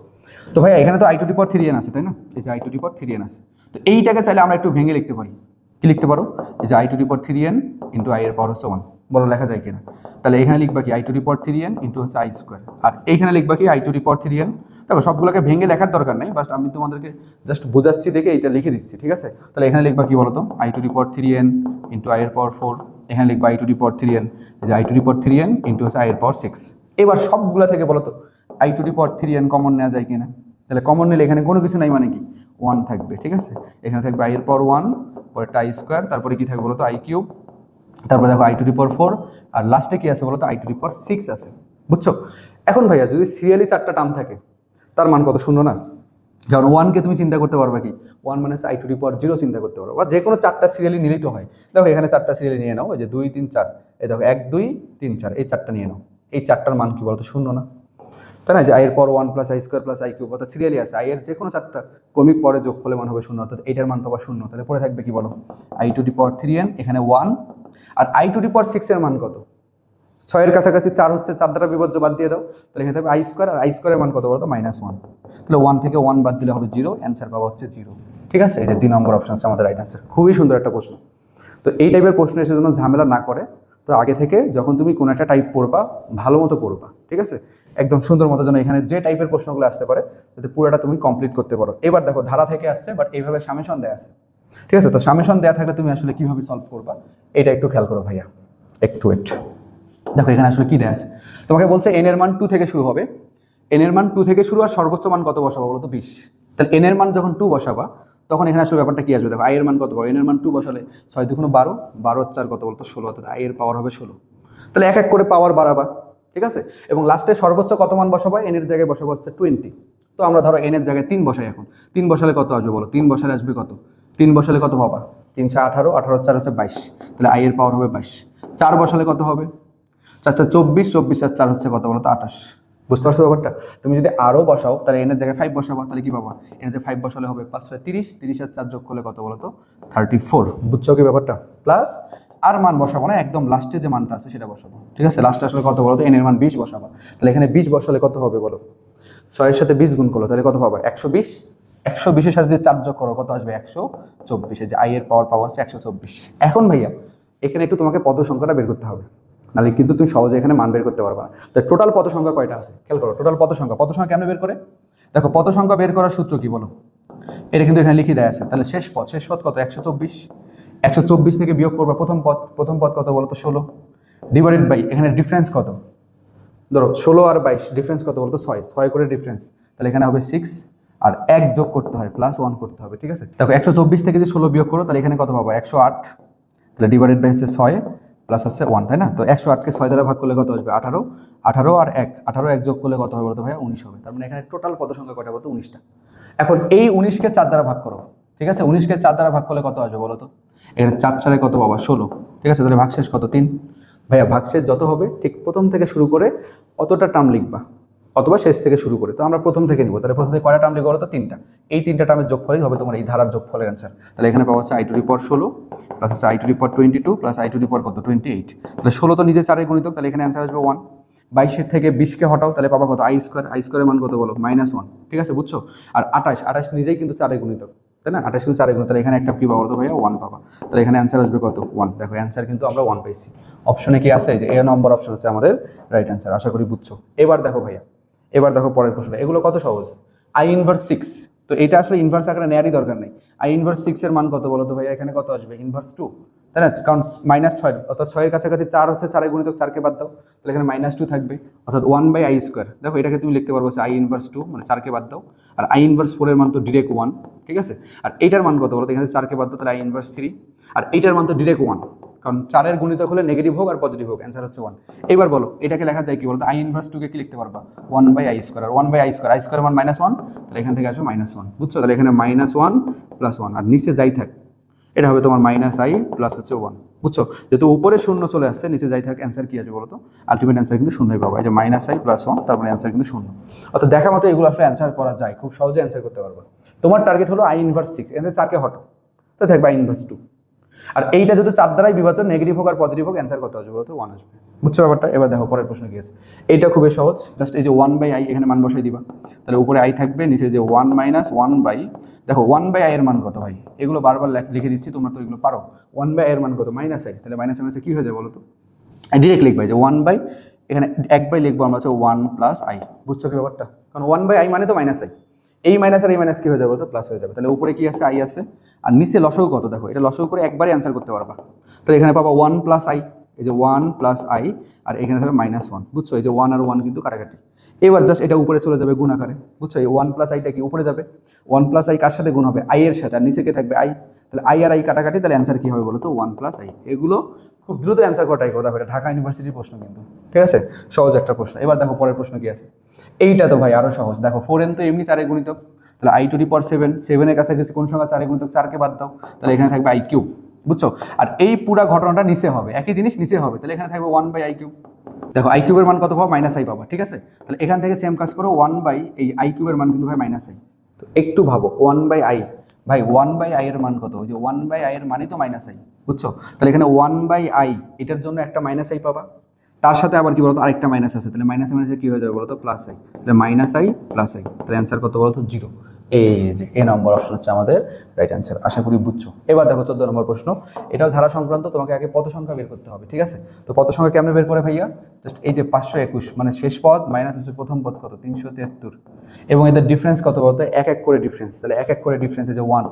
তো ভাইয়া এখানে তো i to the power 3n আছে তাই না, এই যে i to the power 3n আছে, তো এইটাকে চাইলে আমরা একটু ভেঙে লিখতে পারি, কি লিখতে পারো এই যে i to the power 3n into i এর পাওয়ার হচ্ছে 1, বলো লেখা যায় কিনা। তাহলে এখানে লিখবা কি i to the power 3n into হচ্ছে i স্কোয়ার, আর এইখানে লিখবা কি i to the power 3n, দেখো সবগুলোকে ভেঙে লেখার দরকার নেই, বাস আমি তোমাদেরকে জাস্ট বোঝাচ্ছি দেখে এটা লিখে দিচ্ছি, ঠিক আছে। তাহলে এখানে লিখবা কি বলো তো i to the power 3n into i এর পাওয়ার 4, এখানে লিখবা i to the power 3n, এই যে i to the power 3n into হচ্ছে i এর পাওয়ার 6। এবার সবগুলো থেকে বলো তো i to the power 3n common নেওয়া যায় কিনা, তাহলে কমন নিলে এখানে কোনো কিছু নাই মানে কি 1 থাকবে, ঠিক আছে। এখানে থাকবে i এর পাওয়ার 1, পরে i স্কোয়ার, তারপরে কি থাকবে বলো তো i কিউব, তারপরে দেখো i টু দি পাওয়ার 4, আর লাস্টে কি আছে বলো তো i টু দি পাওয়ার 6 আছে, বুঝছো। এখন ভাইয়া যদি সিরিয়ালি 4টা টার্ম থাকে তার মান কত শূন্য না, কারণ 1কে তুমি চিন্তা করতে পারবে কি 1 মানে i টু দি পাওয়ার 0 চিন্তা করতে পারো, বা যে কোনো 4টা সিরিয়ালি নিলেই তো হয়। দেখো এখানে 4টা সিরিয়ালি নিয়ে নাও, এই যে 2 3 4, এই দেখো 1 2 3 4, এই 4টা নিয়ে নাও, এই 4টার মান কি বলতো শূন্য না, তাই না। যে i এর power 1 plus i square plus i cube, অর্থাৎ সিরিয়ালি আছে i এর যে কোনো 4টা ক্রমিক পরে যোগফলের মান হবে শূন্য, অর্থাৎ এইটার মান পাবা শূন্য। তাহলে পরে থাকবে কি বলো i to the power 3n, এখানে 1, আর i টু দি পাওয়ার 6 এর মান কত 6 এর কাছাকাছি 4 হচ্ছে, 4 দ্বারা বিভাজ্য বাদ দিয়ে দাও, তাহলে এখানে থাকবে i স্কোয়ার, আর i স্কোয়ারের মান কত বলো তো -1, তাহলে 1 থেকে 1 বাদ দিলে হবে 0, অ্যান্সার পাওয়া হচ্ছে 0, ঠিক আছে। এই যে 2 নম্বর অপশন আছে আমাদের রাইট অ্যান্সার, খুবই সুন্দর একটা প্রশ্ন। তো এই টাইপের প্রশ্ন এসে জন্য ঝামেলা না করে, তো আগে থেকে যখন তুমি কোনো একটা টাইপ পড়বা ভালো মতো পড়বা, ঠিক আছে, একদম সুন্দর মতো যেন এখানে যে টাইপের প্রশ্নগুলো আসতে পারে যাতে পুরোটা তুমি কমপ্লিট করতে পারো। এবার দেখো ধারা থেকে আসছে, বাট এইভাবে সামেশন দেয়া আছে, ঠিক আছে। তো সামেশন দেয়া থাকলে তুমি আসলে কিভাবে সলভ করবা এটা একটু খেয়াল করো ভাইয়া, একটু ওয়েট। দেখো এখানে আসলে কি দেয়া আছে, তোমাকে বলছে n এর মান 2 থেকে শুরু হবে, n এর মান 2 থেকে শুরু, আর সর্বোচ্চ মান কত বসাবো বলো তো 20, তাহলে n এর মান যখন 2 বসাবা তখন এখানে আসলে ব্যাপারটা কি আসবে, দেখো i এর মান কত পাবো, n এর মান 2 বসালে 6 2 12, 12 4 কত বলতো 16, অর্থাৎ i এর পাওয়ার হবে 16, তাহলে এক এক করে পাওয়ার বাড়াবা, ঠিক আছে। এবং লাস্টে সর্বোচ্চ কত মান বসাবা, n এর জায়গায় বসাবো হচ্ছে 20, তো আমরা ধরো n এর জায়গায় 3 বসাই, এখন 3 বসালে কত আসবে বলো, 3 বসালে আসবে কত, 3 বসালে কত পাবা 3 18, 18 4 হচ্ছে 22, তাহলে i এর পাওয়ার হবে 22, 4 বসালে কত হবে 4 4 24, 24 আর 4 হচ্ছে কত বলো তো 28, বুঝতে পারছো ব্যাপারটা। তুমি যদি আরও বসাও তাহলে n এর জায়গায় 5 বসাবা, তাহলে কি পাবা, n এর জায়গায় 5 বসালে হবে 5 6 30, 30 আর 4 যোগ করলে কত বলো তো 34, বুঝছো কি ব্যাপারটা। প্লাস আর মান বসাবো না, একদম লাস্টে যে মানটা আছে সেটা বসাবো, ঠিক আছে। লাস্টে আসলে কত বলো তো n এর মান 20 বসাবা, তাহলে এখানে 20 বসালে কত হবে বলো, 6 এর সাথে 20 গুণ করলো তাহলে কত পাবা 120, 120 এর সাথে যে 4 যোগ করো কত আসবে 124, যে i এর পাওয়ার পাওয়া আছে 124। এখন ভাইয়া এখানে একটু তোমাকে পদ সংখ্যাটা বের করতে হবে, নাহলে কিন্তু তুমি সহজে এখানে মান বের করতে পারবে না। তো টোটাল পদ সংখ্যা কয়টা আছে খেয়াল করো, টোটাল পদ সংখ্যা কেমন বের করে, দেখো পদ সংখ্যা বের করার সূত্র কি বলো, এটা কিন্তু এখানে লিখে দেয়া আছে। তাহলে শেষ পদ কত 124, 124 থেকে বিয়োগ করবা প্রথম পদ কত বলো তো 16, ডিভাইডেড বাই এখানে ডিফারেন্স কত, ধরো 16 আর 22 ডিফারেন্স কত বলতো 6 করে ডিফারেন্স, তাহলে এখানে হবে 6, আর 1 যোগ করতে হয় প্লাস 1 করতে হবে, ঠিক আছে। দেখো 124 থেকে যে 16 বিয়োগ করো তাহলে এখানে কত পাবা 108, তাহলে ডিভাইডেড বাই হচ্ছে 6 প্লাস হচ্ছে 1, তাই না। তো 108কে 6 দ্বারা ভাগ করলে কত আসবে 18, 18 আর 1 যোগ করলে কত হবে বলতো ভাইয়া 19 হবে, তার মানে এখানে টোটাল পদ সংখ্যা কয়টা বলতো 19টা। এখন এই 19কে 4 দ্বারা ভাগ করো, ঠিক আছে, 19কে 4 দ্বারা ভাগ করলে কত আসবে বলো তো, এখানে 4 4 কত পাবা 16, ঠিক আছে। তাহলে ভাগশেষ কত 3, ভাইয়া ভাগশেষ যত হবে ঠিক প্রথম থেকে শুরু করে অতটা টার্ম লিখবা, অথবা শেষ থেকে শুরু করে। তো আমরা প্রথম থেকে নিব, তাহলে প্রথম থেকে কয়টা টার্ম লিখবো বলো তো? 3টা। এই 3টা টার্মের যোগফলই হবে তোমার এই ধারার যোগফলের অ্যান্সার। তাহলে এখানে পাওয়া হচ্ছে i⁻16 প্লাস হচ্ছে i⁻22 প্লাস i⁻ কত 28। তাহলে 16 তো নিজে 4 গুণিতক, তাহলে এখানে অ্যান্সার আসবে 1। 22 থেকে 20কে হটাও, তাহলে পাবা কত? i² মান কত বলো? -1। ঠিক আছে, বুঝছো? আর 28 নিজেই কিন্তু 4 গুণিতক, তাই না? 28 কিন্তু 4 গুণিতক, তাহলে এখানে একটা কি পাবো তো ভাইয়া? 1 পাবা। তাহলে এখানে অ্যান্সার আসবে কত? 1। দেখো অ্যান্সার কিন্তু আমরা 1 পাইছি। অপশনে কি আছে? যে এ নম্বর অপশন হচ্ছে আমাদের রাইট অ্যান্সার। আশা করি বুঝছো। এবার দেখো ভাইয়া, এবার দেখো পরের প্রশ্ন। এগুলো কত সহজ। i⁻6, তো এটা আসলে ইনভার্স আকারে নেওয়ারই দরকার নেই। i⁻6 এর মান কত বলো তো ভাইয়া? এখানে কত আসবে? ইনভার্স 2, তাই না? কারণ -6 অর্থাৎ 6 এর কাছাকাছি 4 হচ্ছে, 4 গুণিতক 4কে বাদ দাও, তাহলে এখানে -2 থাকবে, অর্থাৎ 1/i²। দেখো এটাকে তুমি লিখতে পারবো i⁻2, মানে 4কে বাদ দাও। আর i⁻4 এর মান তো ডিরেক্ট 1, ঠিক আছে? আর এইটার মান কত বলো তো? এখানে 4কে বাদ দাও, তাহলে i⁻3। আর এইটার মান তো ডিরেক্ট 1, কারণ 4 গুণিতক হলে নেগেটিভ হোক আর পজিটিভ হোক, অ্যান্সার হচ্ছে 1। এবার বলো এটাকে লেখা যায় কি বলতো? i⁻2 কে কি লিখতে পারবা? 1/i²। আর 1/i², মান -1, তাহলে এখান থেকে আসবে -1, বুঝছো? তাহলে এখানে -1 + 1, আর নিচে যাই থাক এটা হবে তোমার -i প্লাস হচ্ছে 1, বুঝছো? যেহেতু উপরে শূন্য চলে আসছে, নিচে যাই থাক অ্যান্সার কি আসবে বলো তো? আলটিমেট অ্যান্সার কিন্তু শূন্যই পাবো। এই যে -i + 1, তার মানে অ্যান্সার কিন্তু শূন্য। অর্থাৎ দেখা মতো এগুলো আসলে অ্যান্সার করা যায়, খুব সহজে অ্যান্সার করতে পারবো। তোমার টার্গেট হলো i⁻6, এখানে 4কে হটো, তো থাকবে i⁻2। আর এইটা যদি 4 দ্বারাই বিভাজন, নেগেটিভ হোক আর পজিটিভ হোক, অ্যান্সার কত আসবে বলতো? 1 আসবে, বুঝছো ব্যাপারটা? এবার দেখো পরের প্রশ্ন কি আছে। এইটা খুবই সহজ, জাস্ট এই যে 1/i এখানে মান বসাই দিবা, তাহলে উপরে i থাকবে, নিচে যে 1 - 1/, দেখো 1/i এর মান কত ভাই? এগুলো বারবার লিখে দিচ্ছি, তোমরা তো এগুলো পারো। 1/i এর মান কত? -i, তাহলে -i কি হয়ে যাবে বলো তো? ডিরেক্ট লিখবা যে 1/, এখানে 1/, লিখবো আমরা হচ্ছে 1 + i, বুঝছো কি ব্যাপারটা? কারণ 1/i মানে তো -i, এই মাইনাস আর এই মাইনাস কি হয়ে যাবে তো? প্লাস হয়ে যাবে। তাহলে উপরে কি আছে? i আছে, আর নিচে লসাগু কত? দেখো এটা লসাগু করে একবারই অ্যান্সার করতে পারবা। তাহলে এখানে পাবা 1 + i, এই যে 1 + i, আর এখানে থাকবে -1, বুঝছো? এই যে 1 আর 1 কিন্তু কাটাকাটি। এবার জাস্ট এটা উপরে চলে যাবে গুণ আকারে, বুঝছো? এই 1 + i টা কি উপরে যাবে? 1 + i কার সাথে গুণ হবে? i এর সাথে, আর নিচে কে থাকবে? i। তাহলে i আর i কাটাকাটি, তাহলে অ্যান্সার কি হবে বলো তো? 1 + i। এগুলো খুব দ্রুত অ্যান্সার করা ট্রাই করো, দেখো এটা ঢাকা ইউনিভার্সিটির প্রশ্ন কিন্তু, ঠিক আছে? সহজ একটা প্রশ্ন। এবার দেখো পরের প্রশ্ন কি আছে। এইটা তো ভাই আরো সহজ। দেখো 4n তো এমনি 4 গুণিতক, তাহলে i⁻7, 7 এর কাছাকাছি কোন সংখ্যা 4 গুণিতক? 4কে বাদ দাও, তাহলে এখানে থাকবে i³, বুঝছো? আর এই পুরা ঘটনাটা নিচে হবে, একই জিনিস নিচে হবে, তাহলে এখানে থাকবে 1/i³। দেখো i³ এর মান কত পাবো? -i পাবো, ঠিক আছে? তাহলে এখান থেকে সেম কাজ করো, 1/, এই i³ এর মান কিন্তু ভাই -i। তো একটু ভাবো, 1/i, ভাই 1/i এর মান কত? ওই যে 1/i এর মানই তো -i, বুঝছো? তাহলে এখানে 1/i, এটার জন্য একটা -i পাবা, তার সাথে আবার কি বলতো? আরেকটা মাইনাস আছে, তাহলে মাইনাসে মাইনাসে কি হয়ে যাবে বলতো? +i। তাহলে -i + i, তাহলে অ্যান্সার কত বলতো? 0। এই যে এ নম্বর অপশন হচ্ছে আমাদের রাইট অ্যান্সার। আশা করি বুঝছো। এবার দেখো 14 নম্বর প্রশ্ন। এটাও ধারা সংক্রান্ত, তোমাকে আগে পদ সংখ্যা বের করতে হবে, ঠিক আছে? তো পদ সংখ্যা কেমনে বের করে ভাইয়া? জাস্ট এই যে 521, মানে শেষ পদ মাইনাস হচ্ছে প্রথম পদ কত? 373, এবং এদের ডিফারেন্স কত বলতো? এক এক করে ডিফারেন্স, তাহলে এক এক করে ডিফারেন্স, এই যে 1,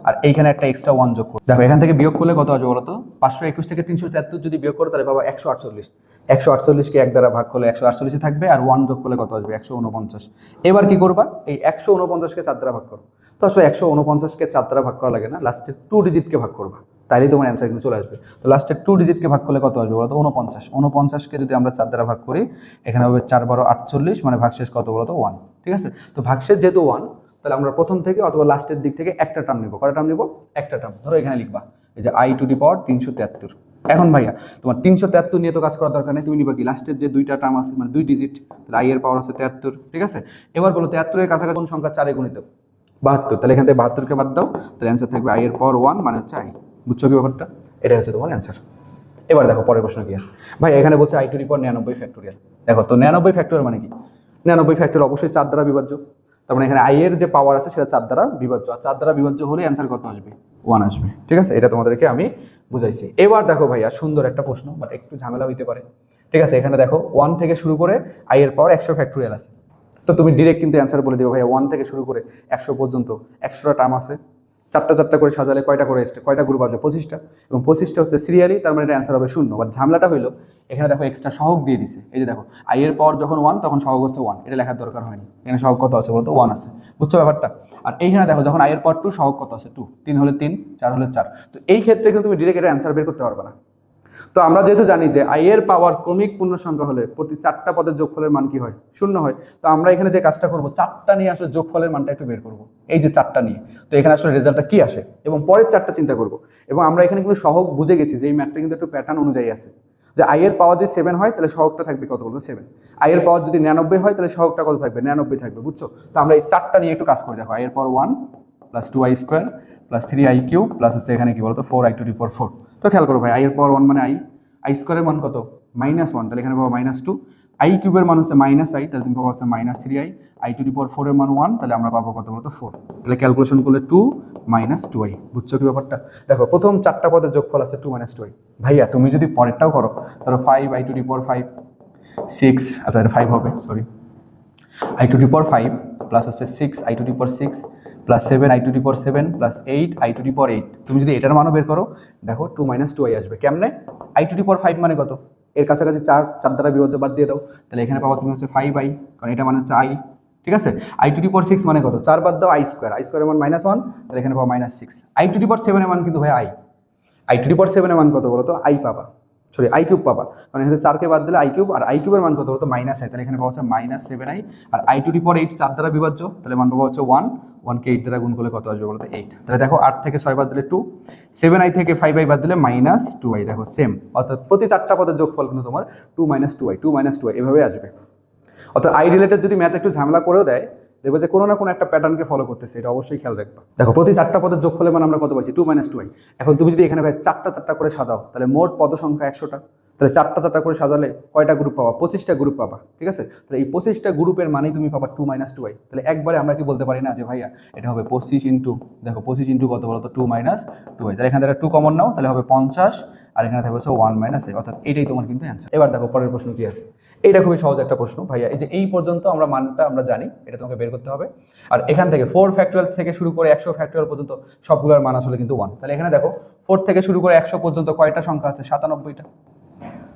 আর এইখানে একটা এক্সট্রা 1 যোগ করো। দেখো এখান থেকে বিয়োগ করলে কত আসবে বলতো? 521 থেকে 373 যদি বিয়োগ করো, তাহলে পাবো 148। 148কে 1 দ্বারা ভাগ করলে 148 থাকবে, আর 1 যোগ করলে কত আসবে? 149। এবার কি করবা? এই 149কে 4 দ্বারা ভাগ করো। তো আসলে 149কে 4 দ্বারা ভাগ করা লাগে না, লাস্টের 2 ডিজিটকে ভাগ করবা, তাইলেই তোমার অ্যান্সার কিন্তু চলে আসবে। তো লাস্টের 2 ডিজিটকে ভাগ করলে কত আসবে বলতো? 49। 49কে যদি আমরা 4 দ্বারা ভাগ করি, এখানে হবে 4 × 12 = 48, মানে ভাগশেষ কত বলতো? 1, ঠিক আছে? তো ভাগশেষ যেহেতু 1, তাহলে আমরা প্রথম থেকে অথবা লাস্টের দিক থেকে একটা টার্ম নিব। কয়টা টার্ম নিব? একটা টার্ম। ধরো এখানে লিখবা এই যে i⁻373। এখন ভাইয়া তোমার 373 নিয়ে তো কাজ করার দরকার নেই, তুমি নিবা কি? লাস্টের যে 2টা টার্ম আছে, মানে 2 ডিজিট, তাহলে i এর পাওয়ার আছে 73, ঠিক আছে? এবার বলো 73 এর কাছাকাছি কোন সংখ্যা 4 গুণিতক? 72, তাহলে এখান থেকে 72কে বাদ দাও, তাহলে অ্যান্সার থাকবে i এর পাওয়ার 1, মানে হচ্ছে i। বুঝছো কি ব্যাপারটা? এটা হচ্ছে তোমার অ্যান্সার। এবার দেখো পরের প্রশ্ন কি আছে ভাই। এখানে বলছে i⁻99 ফ্যাক্টোরিয়াল। দেখো তো 99 ফ্যাক্টোরিয়াল মানে কি? 99 ফ্যাক্টোরিয়াল অবশ্যই 4 দ্বারা বিভাজ্য, তার মানে এখানে i এর যে পাওয়ার আছে সেটা 4 দ্বারা বিভাজ্য, আর 4 দ্বারা বিভাজ্য হলে অ্যান্সার কত আসবে? 1 আসবে, ঠিক আছে? এটা তোমাদেরকে আমি বুঝাইছি। এবার দেখো ভাইয়া সুন্দর একটা প্রশ্ন, বাট একটু ঝামেলা হইতে পারে, ঠিক আছে? এখানে দেখো 1 থেকে শুরু করে i এর পাওয়ার 100 ফ্যাক্টোরিয়াল আছে। তো তুমি ডিরেক্ট কিন্তু অ্যান্সার বলে দিও ভাইয়া, 1 থেকে শুরু করে 100 পর্যন্ত 100টা টার্ম আছে, 4টা করে সাজালে কয়টা গ্রুপ আসবে? 25টা, এবং 25টা হচ্ছে সিরিয়ালি, তার মানে এটা অ্যান্সার হবে 0। বাট ঝামেলাটা হইলো এখানে দেখো এক্সট্রা সহগ দিয়ে দিছে। এই যে দেখো i এর পাওয়ার যখন 1, তখন সহগ হচ্ছে 1, এটা লেখার দরকার হয়নি। এখানে সহগ কত আছে বলতো? 1 আছে, বুঝছো ব্যাপারটা? আর এইখানে দেখো যখন i এর পাওয়ার 2, সহগ কত আছে? 2, 3 হলে 3, 4 হলে 4। তো এই ক্ষেত্রে কিন্তু তুমি ডিরেক্ট এটা অ্যান্সার বের করতে পারবে না। তো আমরা যেহেতু জানি যে i এর পাওয়ার ক্রমিক পূর্ণ সংখ্যা হলে প্রতি 4টা পদের যোগফলের মান কি হয়? 0 হয়। তো আমরা এখানে যে কাজটা করব, 4টা নিয়ে আসলে যোগফলের মানটা একটু বের করব, এই যে 4টা নিয়ে। তো এখানে আসলে রেজাল্টটা কি আসে, এবং পরের 4টা চিন্তা করব। এবং আমরা এখানে কিন্তু সহগ বুঝে গেছি যে এই ম্যাথটা কিন্তু একটু প্যাটার্ন অনুযায়ী আছে। যে আই এর পাওয়ার যদি 7 হয় তাহলে সহগটা থাকবে কত বলতো 7, আই এর পাওয়ার যদি 99 হয় তাহলে সহগটা কত থাকবে 99 থাকবে, বুঝছো? তো আমরা এই চারটা নিয়ে একটু কাজ করে দেখো, আই এর power 1 plus 2i square plus 3i cube plus হচ্ছে এখানে কি বলতো 4i টু দি পাওয়ার 4। তো খেয়াল করো ভাই, আই এর পাওয়ার 1 মানে আই স্কোয়ারের মান কত -1, তাহলে এখানে পাবো -2, আই কিউবের মান হচ্ছে -i, তাহলে তুমি পাবো হচ্ছে -3i, I to the power 4 এর মান 1, তাহলে আমরা পাবো কত বলতো 4, তাহলে ক্যালকুলেশন করলে 2 - 2i। বুঝছো কি ব্যাপারটা? দেখো প্রথম চারটা পদের যোগফল আছে 2 - 2i। ভাইয়া তুমি যদি পরেরটাও করো, ধরো 5i টু দি পাওয়ার 5 6, আচ্ছা এটা 5 হবে, sorry, i to the power 5 plus হচ্ছে 6i to the power 6 plus 7i to the power 7 plus 8i to the power 8। তুমি যদি এটার মানও বের করো, দেখো 2 - 2i আসবে। কেমনে? আই টু দি পাওয়ার 5 মানে কত, এর কাছাকাছি 4 দ্বারা বিভাজ্য বাদ দিয়ে দাও, তাহলে এখানে পাবো তুমি হচ্ছে 5i, কারণ এটা মানে হচ্ছে i, ঠিক আছে? আই টু দি পাওয়ার 6 মানে কত, 4 বাদ দাও আই স্কোয়ারের মান -1, তাহলে এখানে পাবো -6। আই টু দি পাওয়ার 7 এর মান কিন্তু ভাই আই টু দি পাওয়ার 7 এর মান কত বলো তো, আই পাবা, সরি আই কিউব পাবা, কারণ এখানে 4কে বাদ দিলে আই কিউব, আর আই কিউবের মান কত বলতো -i, তাহলে এখানে পাওয়া হচ্ছে -7i, R I to the power 8 4 দ্বারা বিভাজ্য, তাহলে মান পাবো হচ্ছে 1, 1কে 8 দ্বারা গুণ করলে কত আসবে বলতো 8। তাহলে দেখো 8 থেকে 6 বাদ দিলে 2, 7i থেকে 5i বাদ দিলে -2i, দেখো সেম, অর্থাৎ প্রতি চারটা পদের যোগফল কিন্তু তোমার 2 - 2i এভাবে আসবে। অর্থাৎ আই রিলেটেড যদি ম্যাথ একটু ঝামেলা করেও দেয়, দেখবো যে কোনো না কোনো একটা প্যাটার্নকে ফলো করতেছে, এটা অবশ্যই খেয়াল রাখবা। দেখো প্রতি চারটা পদের যোগফলের মান আমরা কত পাইছি 2 - 2i। এখন তুমি যদি এখানে ভাই চারটা করে সাজাও, তাহলে মোট পদ সংখ্যা 100টা, তাহলে চারটা করে সাজালে কয়টা গ্রুপ পাবা, 25টা গ্রুপ পাবা, ঠিক আছে? তাহলে এই 25টা গ্রুপের মানেই তুমি পাবা 2 - 2i। তাহলে একবারে আমরা কি বলতে পারি না যে ভাইয়া এটা হবে 25 ইন্টু, দেখো 25 ইন্টু কত বলো তো 2 - 2i, তাহলে এখানে থেকে 2 কমন নাও, তাহলে হবে 50, আর এখানে থাকবে হচ্ছে 1 - a, অর্থাৎ এটাই তোমার কিন্তু অ্যান্সার। এবার দেখো পরের প্রশ্ন কি আছে, এইটা খুবই সহজ একটা প্রশ্ন ভাইয়া, এই যে এই পর্যন্ত আমরা মানটা আমরা জানি, এটা তোমাকে বের করতে হবে, আর এখান থেকে 4 ফ্যাক্টোরিয়াল থেকে শুরু করে 100 ফ্যাক্টোরিয়াল পর্যন্ত সবগুলোর মান আসলে কিন্তু 1। তাহলে এখানে দেখো 4 থেকে শুরু করে 100 পর্যন্ত কয়টা সংখ্যা আছে, 97টা,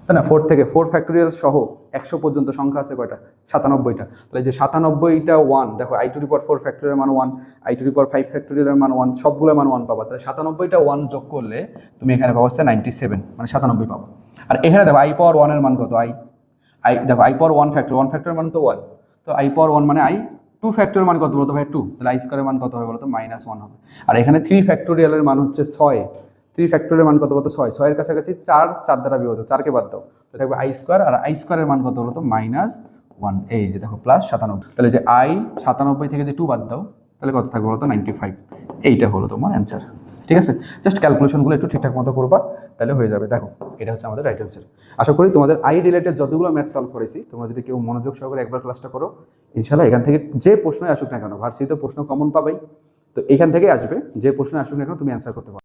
তাই না? 4 ফ্যাক্টোরিয়াল সহ 100 পর্যন্ত সংখ্যা আছে কয়টা, 97টা। তাহলে যে 97টা 1, দেখো I to the power 4 factorial মান 1, I to the power 5 factorial মান 1, সবগুলোর মান 1 পাবা। তাহলে 97টা 1 যোগ করলে তুমি এখানে পাবা হচ্ছে 97, মানে 97 পাবা। আর এখানে দেখো আই পাওয়ার 1 এর মান কত, দেখো আই পাওয়ার 1 ফ্যাক্টর মানে তো 1, তো আই পাওয়ার 1 মানে 2 ফ্যাক্টর মান কত বলতো ভাই 2, তাহলে আই স্কোয়ারের মান কত হবে বলতো -1 হবে। আর এখানে 3 ফ্যাক্টোরিয়ালের মান হচ্ছে 6, 3 ফ্যাক্টোরিয়ালের মান কত বলতো 6, 6 এর কাছাকাছি 4 দ্বারা বিভাজ্য, 4কে বাদ দাও, তো থাকবে আই স্কোয়ার, আর আই স্কোয়ারের মান কত বলতো -1, এই যে দেখো প্লাস 97, তাহলে যে আই 97 থেকে যে 2 বাদ দাও, তাহলে কত থাকবে বলতো 95, এইটা হলো তোমার অ্যান্সার, ঠিক আছে? জাস্ট ক্যালকুলেশনগুলো একটু ঠিকঠাক মতো করবা, তাহলে হয়ে যাবে। দেখো এটা হচ্ছে আমাদের রাইট অ্যান্সার। আশা করি তোমাদের আই রিলেটেড যতগুলো ম্যাথ সলভ করেছি, তোমরা যদি কেউ মনোযোগ সহকারে একবার ক্লাসটা করো, ইনশাল্লাহ এখান থেকে যে প্রশ্নই আসুক না কেন, ভার্সিটিতে প্রশ্ন কমন পাবেই, তো এখান থেকেই আসবে, যে প্রশ্ন আসুক না কেন তুমি অ্যান্সার করতে পারো।